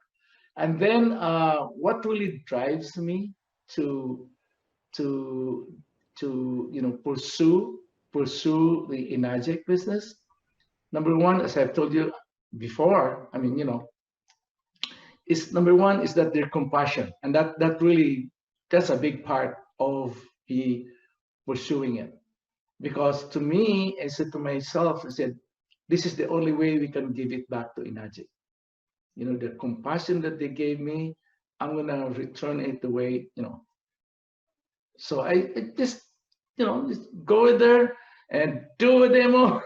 And then what really drives me to pursue the Enagic business. Number one, as I've told you before, I mean, is number one is that their compassion, and that's a big part of me pursuing it. Because to me, I said to myself, I said, this is the only way we can give it back to Enagic. The compassion that they gave me, I'm gonna return it the way, So I just, just go there, and do a demo.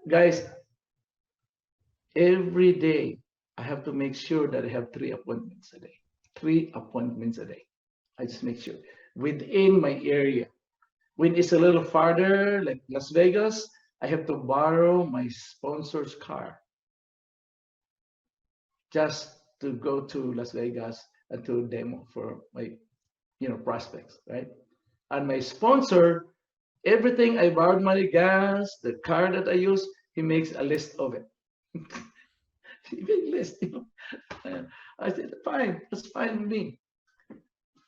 Guys, every day I have to make sure that I have 3 appointments a day. 3 appointments a day. I just make sure within my area. When it's a little farther, like Las Vegas, I have to borrow my sponsor's car just to go to Las Vegas and to demo for my, prospects, right? And my sponsor, everything I borrowed money, gas, the car that I use, he makes a list of it. He makes a list, I said, fine, that's fine with me.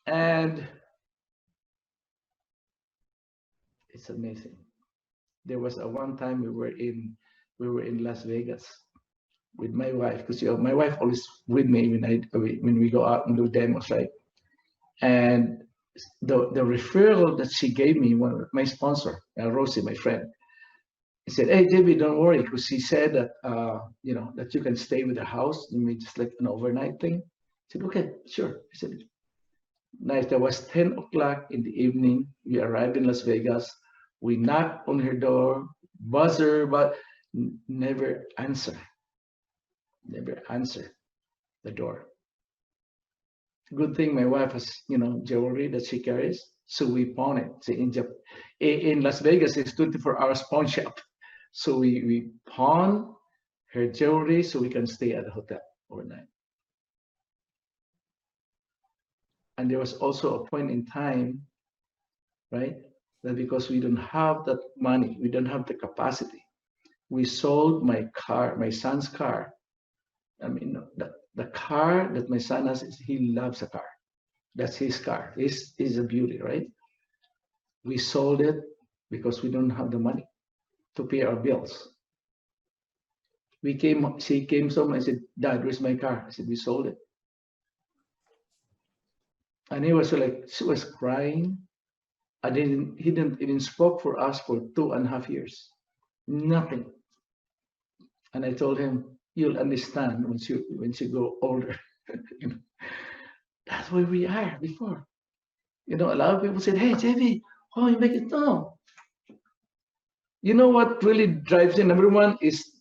And it's amazing. There was a one time we were in Las Vegas with my wife, because my wife always with me when we go out and do demos, right? And the referral that she gave me, my sponsor, Rosie, my friend, he said, "Hey, Jayvee, don't worry," because she said that that you can stay with the house, you may just like an overnight thing. I said, "Okay, sure." I said, nice. There was 10 o'clock in the evening. We arrived in Las Vegas. We knocked on her door, buzzer, but never answer. Never answer the door. Good thing my wife has, jewelry that she carries, so we pawn it. See, in Las Vegas, it's 24 hours pawn shop. So we pawn her jewelry so we can stay at the hotel overnight. And there was also a point in time, right, that because we don't have that money, we don't have the capacity, we sold my car, my son's car. I mean, the car that my son has, he loves a car. That's his car. It's a beauty, right? We sold it because we don't have the money to pay our bills. She came home and said, "Dad, where's my car?" I said, "We sold it." And he was like, she was crying. He didn't even spoke for us for 2.5 years. Nothing. And I told him, "You'll understand once you go older." That's where we are before. A lot of people said, "Hey, Jayvee, how you make it now?" You know what really drives it? Number one is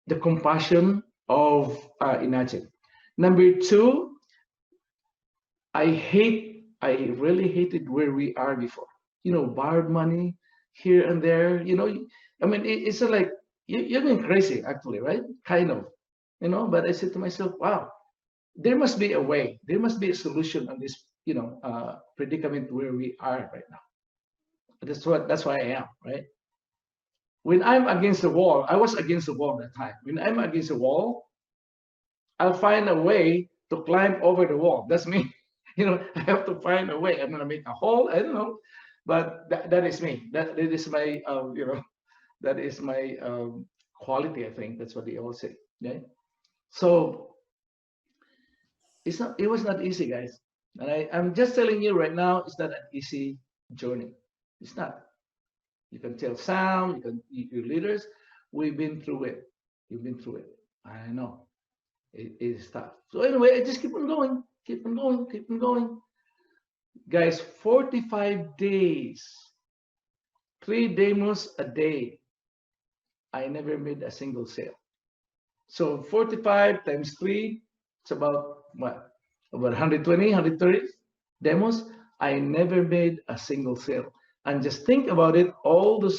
the compassion of Enagic. Number two, I really hated where we are before. Borrowed money here and there. I mean, it's like you're going crazy, actually, right? Kind of, But I said to myself, wow, there must be a way. There must be a solution on this, predicament where we are right now. That's why I am, right? When I'm against the wall, I was against the wall that time. When I'm against the wall, I'll find a way to climb over the wall. That's me. I have to find a way. I'm gonna make a hole. I don't know, but that is me. That is my that is my quality. I think that's what they all say. Yeah. So it was not easy, guys. And I'm just telling you right now, it's not an easy journey. It's not. You can tell Sam, your leaders, we've been through it. You've been through it. I know. It is tough. So anyway, I just keep on going, keep on going, keep on going. Guys, 45 days, 3 demos a day. I never made a single sale. So 45 times 3, it's about what? About 120, 130 demos. I never made a single sale. And just think about it, all of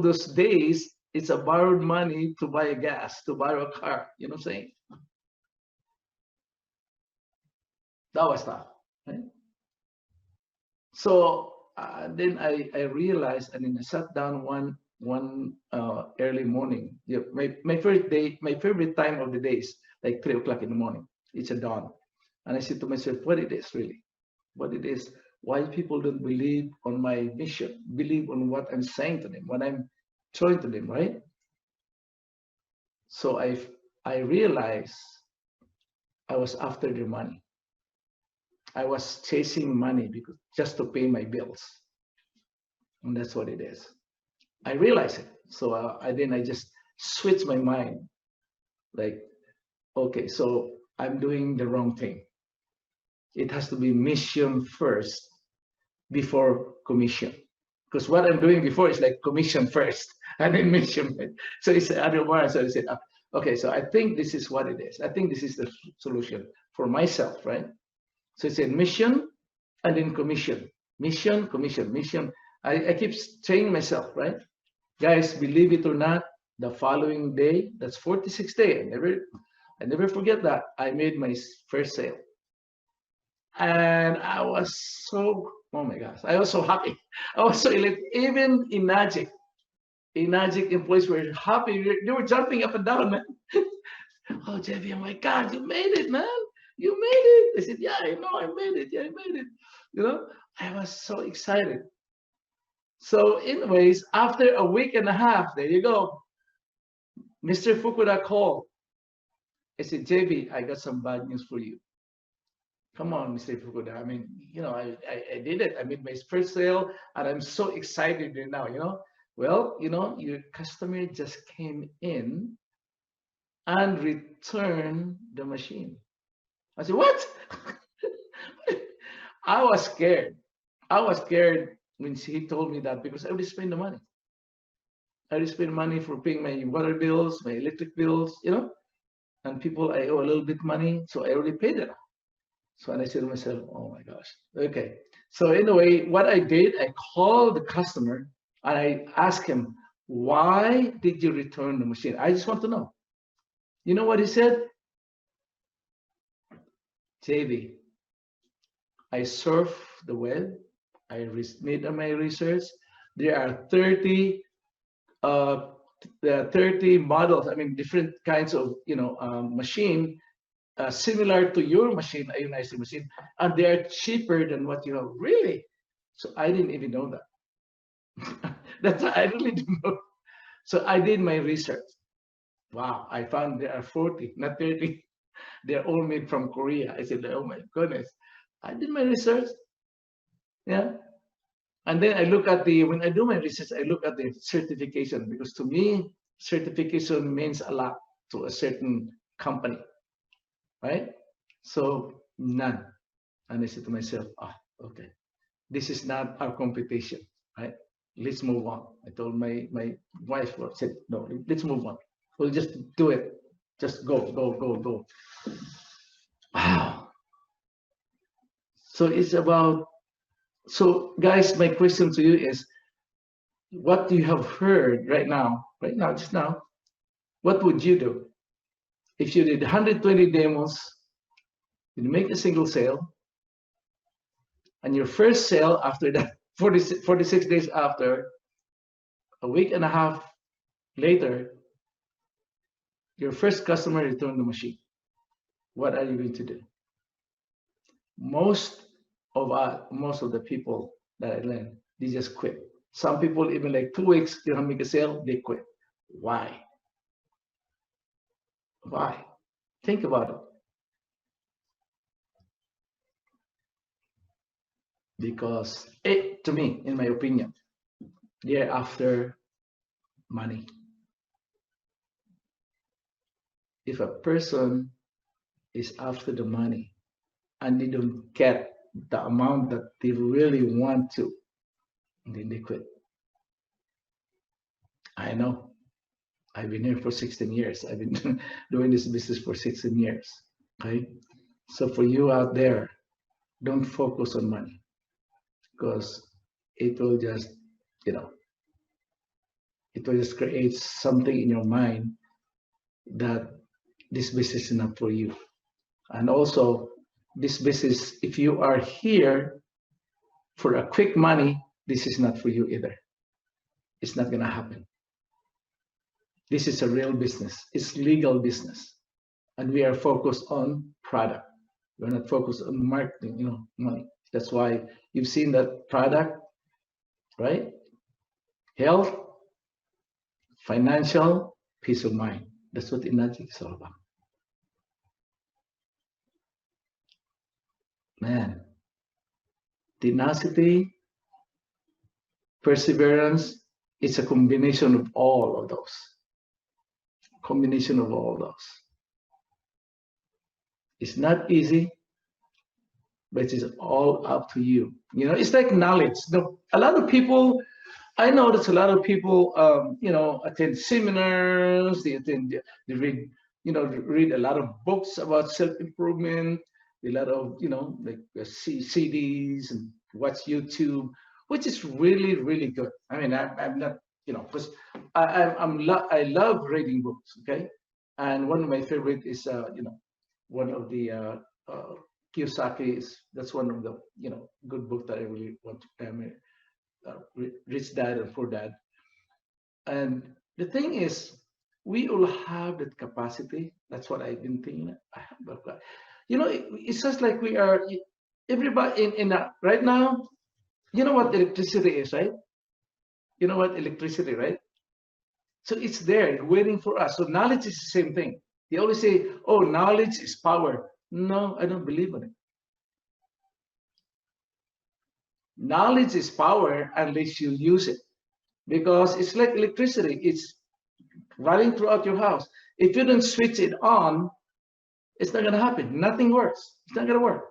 those days, it's a borrowed money to buy a gas, to borrow a car. You know what I'm saying? That was tough, right? So then I realized, and then I sat down one early morning. My favorite time of the day is like 3 o'clock in the morning. It's a dawn. And I said to myself, what it is really? What it is? Why people don't believe on my mission, believe on what I'm saying to them, what I'm throwing to them, right? So I realized I was after their money. I was chasing money just to pay my bills. And that's what it is. I realized it. So then I just switched my mind. Like, okay, so I'm doing the wrong thing. It has to be mission first before commission. Because what I'm doing before is like commission first and then mission. So it's otherwise. So I said, okay, so I think this is what it is. I think this is the solution for myself, right? So it's a mission and then commission. Mission, commission, mission. I keep saying myself, right? Guys, believe it or not, the following day, that's 46th day. I never forget that. I made my first sale. And I was so, oh my gosh, I was so happy. I was so elated. Even Enagic employees were happy. They were jumping up and down, man. Oh, Jayvee, oh my God, you made it, man. You made it. I said, yeah, I know, I made it. Yeah, I made it. You know, I was so excited. So anyways, after a week and a half, there you go. Mr. Fukuda called. I said, Jayvee, I got some bad news for you. Come on, Mr. Fukuda. I mean, you know, I did it. I made my first sale and I'm so excited right now, you know. Well, you know, your customer just came in and returned the machine. I said, what? I was scared. I was scared when he told me that because I already spent the money. I already spent money for paying my water bills, my electric bills, you know, and people I owe a little bit money, so I already paid it. So and I said to myself, oh my gosh, okay. So anyway, what I did, I called the customer and I asked him, why did you return the machine? I just want to know. You know what he said? Jayvee, I surf the web. I made my research. There are 30 models. I mean, different kinds of, you know, machine similar to your machine, ionizing machine, and they are cheaper than what you have. Really? So I didn't even know that. That's I really didn't know. So I did my research. Wow, I found there are 40, not 30. They're all made from Korea. I said, oh my goodness. I did my research. Yeah. And then I look at when I do my research, I look at the certification, because to me, certification means a lot to a certain company, right? So none. And I said to myself, okay, this is not our competition, right? Let's move on. I told my wife, said, no, let's move on. We'll just do it. Just go, go, go, go. Wow. So it's about, so guys, my question to you is, what you have heard right now, just now, what would you do? If you did 120 demos, you make a single sale, and your first sale after that, 46 days after, a week and a half later, your first customer returned the machine. What are you going to do? Most of the people that I learned, they just quit. Some people even like 2 weeks, they don't make a sale, they quit. Why? Why? Think about it. Because to me, in my opinion, they're after money. If a person is after the money and they don't get the amount that they really want to, then they quit. I know. I've been here for 16 years. I've been doing this business for 16 years. Okay. So for you out there, don't focus on money, because it will just, you know, it will just create something in your mind that this business is not for you. And also, this business, if you are here for a quick money, this is not for you either. It's not going to happen. This is a real business. It's legal business. And we are focused on product. We're not focused on marketing, you know, money. That's why you've seen that product, right? Health, financial, peace of mind. That's what Enagic is all about. Man, tenacity, perseverance, it's a combination of all of those. Combination of all those. It's not easy, but it's all up to you. You know, it's like knowledge. A lot of people I know there's a lot of people, you know, attend seminars, they read, you know, read a lot of books about self-improvement, a lot of, you know, like CDs and watch YouTube, which is really, really good. I mean, I'm not, you know, because I love reading books, okay? And one of my favorite is, you know, one of the Kiyosaki is, that's one of the, you know, good book that I really want to Rich Dad and Poor Dad. And the thing is, we all have that capacity. That's what I've been thinking. You know, it's just like we are, everybody in right now, you know what electricity is, right? You know what electricity, right? So it's there waiting for us. So knowledge is the same thing. They always say, oh, knowledge is power. No, I don't believe in it. Knowledge is power unless you use it, because it's like electricity. It's running throughout your house. If you don't switch it on, it's not going to happen. Nothing works. It's not going to work,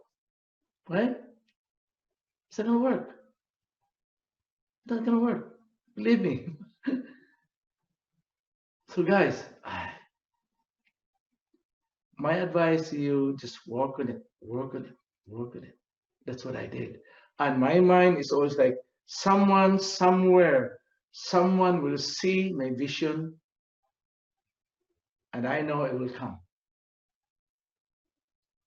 right? It's not going to work. It's not going to work. Believe me. So guys, my advice to you, just work on it, work on it, work on it. That's what I did. And my mind is always like, someone, somewhere, someone will see my vision, and I know it will come.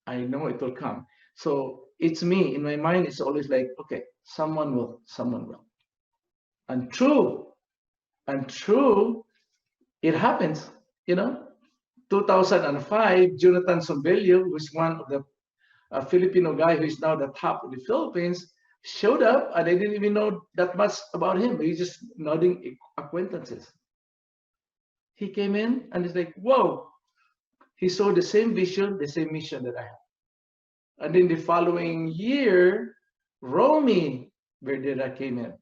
I know it will come. So it's me, in my mind, it's always like, okay, someone will, someone will. And true, it happens, you know. 2005, Jonathan Sombello, who is one of the Filipino guy who is now the top of the Philippines, showed up, and I didn't even know that much about him. He's just nodding acquaintances. He came in and he's like, whoa, he saw the same vision, the same mission that I have. And then the following year, Romi Verdera came in.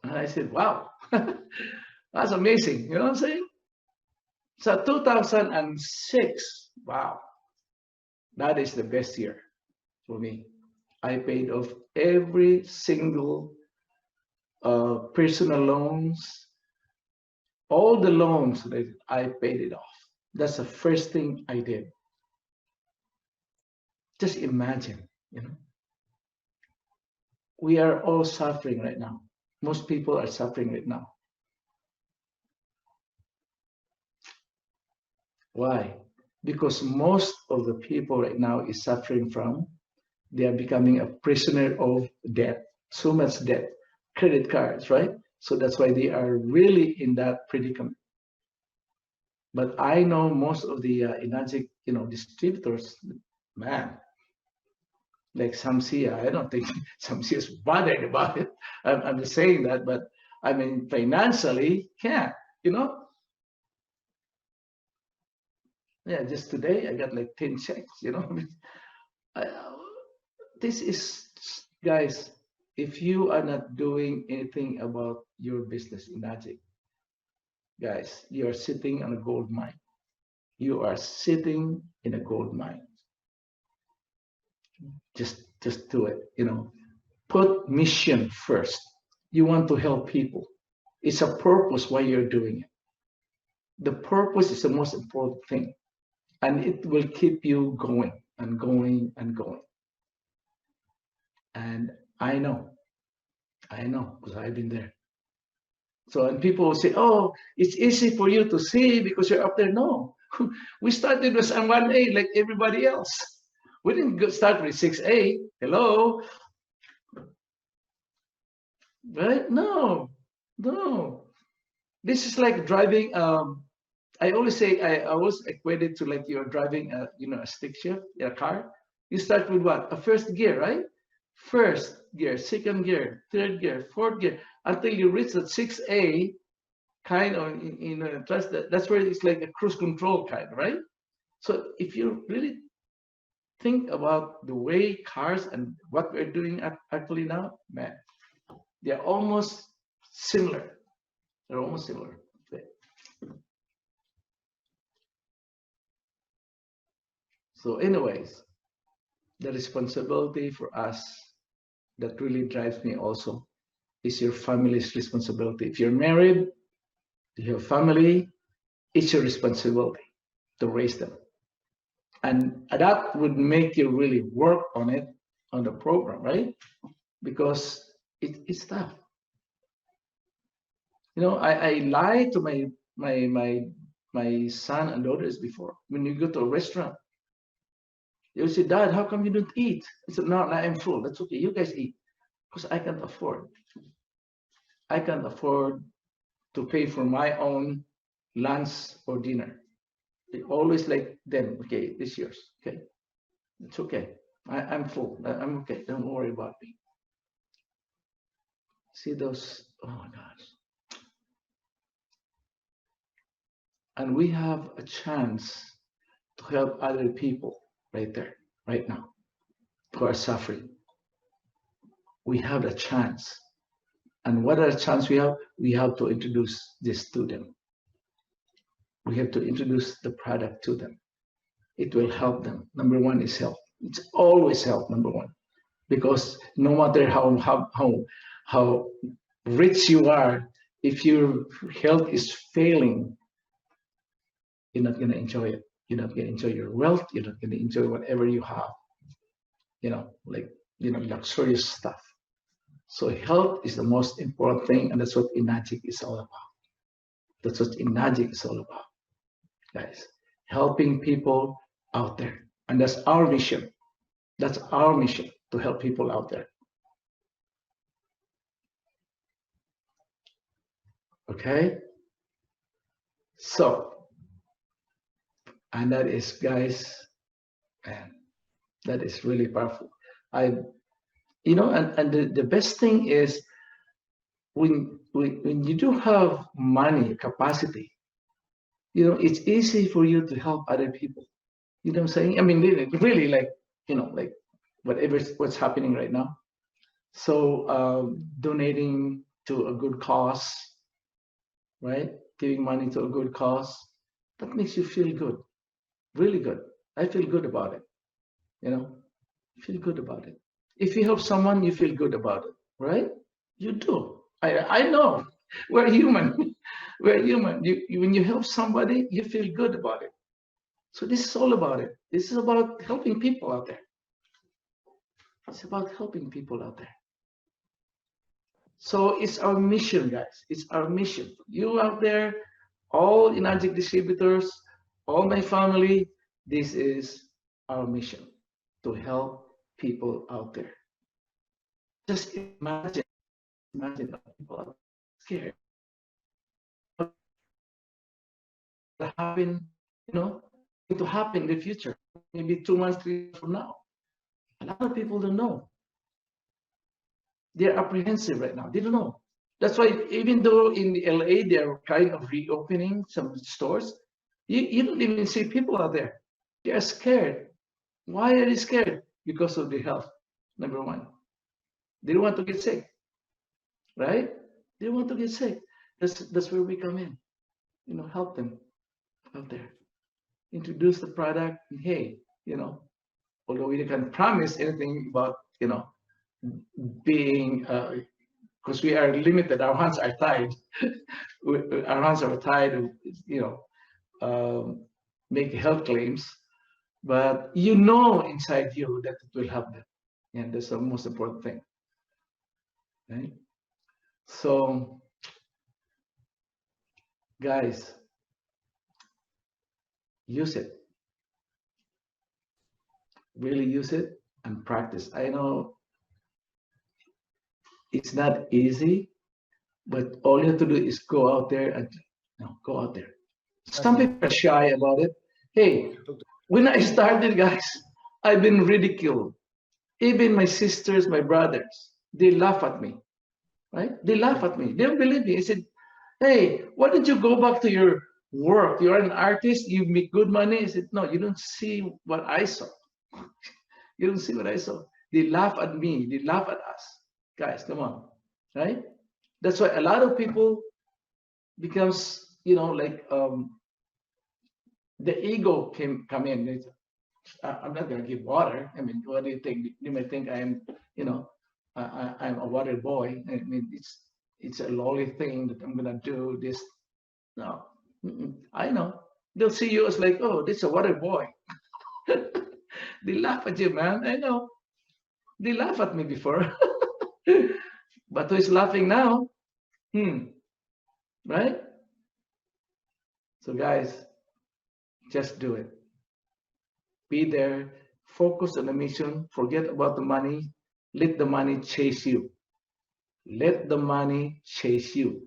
And I said, wow, that's amazing. You know what I'm saying? So 2006, wow, that is the best year for me. I paid off every single personal loans, all the loans that I paid it off. That's the first thing I did. Just imagine, you know, we are all suffering right now. Most people are suffering right now. Why? Because most of the people right now is suffering from, they are becoming a prisoner of debt, so much debt, credit cards, right? So that's why they are really in that predicament. But I know most of the Enagic, you know, distributors, man, like Samsia, I don't think Samsia is bothered about it. I'm just saying that, but I mean, financially, can't, you know? Yeah, just today I got like 10 checks, you know? This is, guys, if you are not doing anything about your business in Enagic, guys, you are sitting on a gold mine. You are sitting in a gold mine. Just do it, you know. Put mission first. You want to help people. It's a purpose why you're doing it. The purpose is the most important thing, and it will keep you going and going and going. And I know, because I've been there. So, and people will say, oh, it's easy for you to see because you're up there. No, we started with 1A like everybody else. We didn't start with 6A. Hello. Right? No. This is like driving. I always say, I always equate it to like you're driving a, you know, a stick shift in a car. You start with what? A first gear, right? First gear, second gear, third gear, fourth gear, until you reach that 6A kind of, you know, that's where it's like a cruise control kind, right? So if you really think about the way cars and what we're doing actually now, man, they're almost similar. They're almost similar. So anyways, the responsibility for us that really drives me also is your family's responsibility. If you're married, you have family, it's your responsibility to raise them. And that would make you really work on it, on the program, right? Because it's tough. You know, I lie to my son and daughters before. When you go to a restaurant, they will say, Dad, how come you don't eat? I said, no, I'm full. That's okay. You guys eat. Because I can't afford. I can't afford to pay for my own lunch or dinner. They always like, then, okay, this yours. Okay. It's okay. I'm full. I'm okay. Don't worry about me. See those, oh my gosh. And we have a chance to help other people right there, right now, who are suffering. We have a chance. And what a chance we have? We have to introduce this to them. We have to introduce the product to them. It will help them. Number one is help. It's always help, number one. Because no matter how rich you are, if your health is failing, you're not going to enjoy it. You're not going to enjoy your wealth. You're not going to enjoy whatever you have. You know, like, you know, luxurious stuff. So health is the most important thing, and that's what Enagic is all about. That's what Enagic is all about, guys. Helping people out there. And that's our mission. That's our mission, to help people out there. Okay? So, and that is, guys, man, that is really powerful. You know, and the best thing is when you do have money, capacity, you know, it's easy for you to help other people. You know what I'm saying? I mean, really, like, you know, like what's happening right now. So donating to a good cause, right? Giving money to a good cause, that makes you feel good, really good. I feel good about it, you know, feel good about it. If you help someone, you feel good about it, right? You do. I know. We're human. We're human. When you help somebody, you feel good about it. So this is all about it. This is about helping people out there. It's about helping people out there. So it's our mission, guys. It's our mission. You out there, all Enagic distributors, all my family, this is our mission, to help people out there. Just imagine people are scared. What happen, you know, going to happen in the future, maybe 2 months, 3 months from now. A lot of people don't know. They're apprehensive right now. They don't know. That's why even though in the LA they're kind of reopening some stores, you don't even see people out there. They are scared. Why are they scared? Because of their health, number one. They don't want to get sick, right? They don't want to get sick. That's where we come in. You know, help them out there. Introduce the product. And hey, you know, although we can't promise anything about, you know, being, because we are limited, our hands are tied. Our hands are tied, you know, make health claims, but you know inside you that it will help them. And that's the most important thing. Right? So, guys, use it. Really use it and practice. I know it's not easy, but all you have to do is go out there and go out there. Some people are shy about it. Hey, when I started, guys, I've been ridiculed. Even my sisters, my brothers, they laugh at me, right? They laugh at me. They don't believe me. I said, hey, why don't you go back to your work? You're an artist, you make good money. I said, no, you don't see what I saw. You don't see what I saw. They laugh at me. They laugh at us. Guys, come on, right? That's why a lot of people becomes, you know, like the ego come in. It's, I'm not gonna give water. I mean, what do you think? You may think I am, you know, I'm a water boy. I mean, it's a lowly thing that I'm gonna do this. No, I know. They'll see you as like, oh, this is a water boy. They laugh at you, man. I know. They laugh at me before. But who is laughing now? Right? So guys, just do it. Be there, focus on the mission, forget about the money, let the money chase you. Let the money chase you.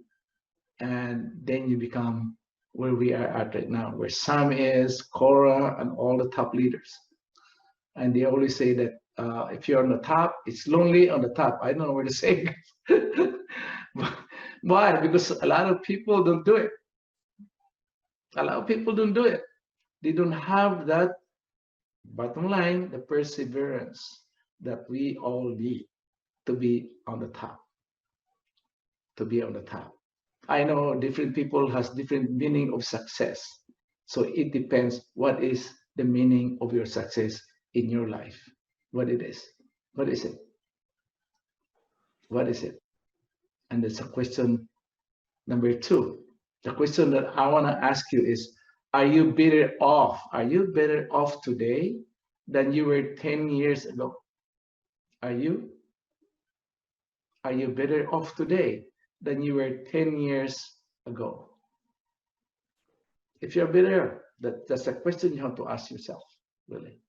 And then you become where we are at right now, where Sam is, Cora, and all the top leaders. And they always say that if you're on the top, it's lonely on the top. I don't know where to say it. Why? Because a lot of people don't do it. A lot of people don't do it. They don't have that, bottom line, the perseverance that we all need to be on the top. To be on the top. I know different people has different meaning of success. So it depends what is the meaning of your success in your life. What it is. What is it? What is it? And that's a question number 2. The question that I want to ask you is, are you better off? Are you better off today than you were 10 years ago? Are you? Are you better off today than you were 10 years ago? If you're better, that's a question you have to ask yourself, really.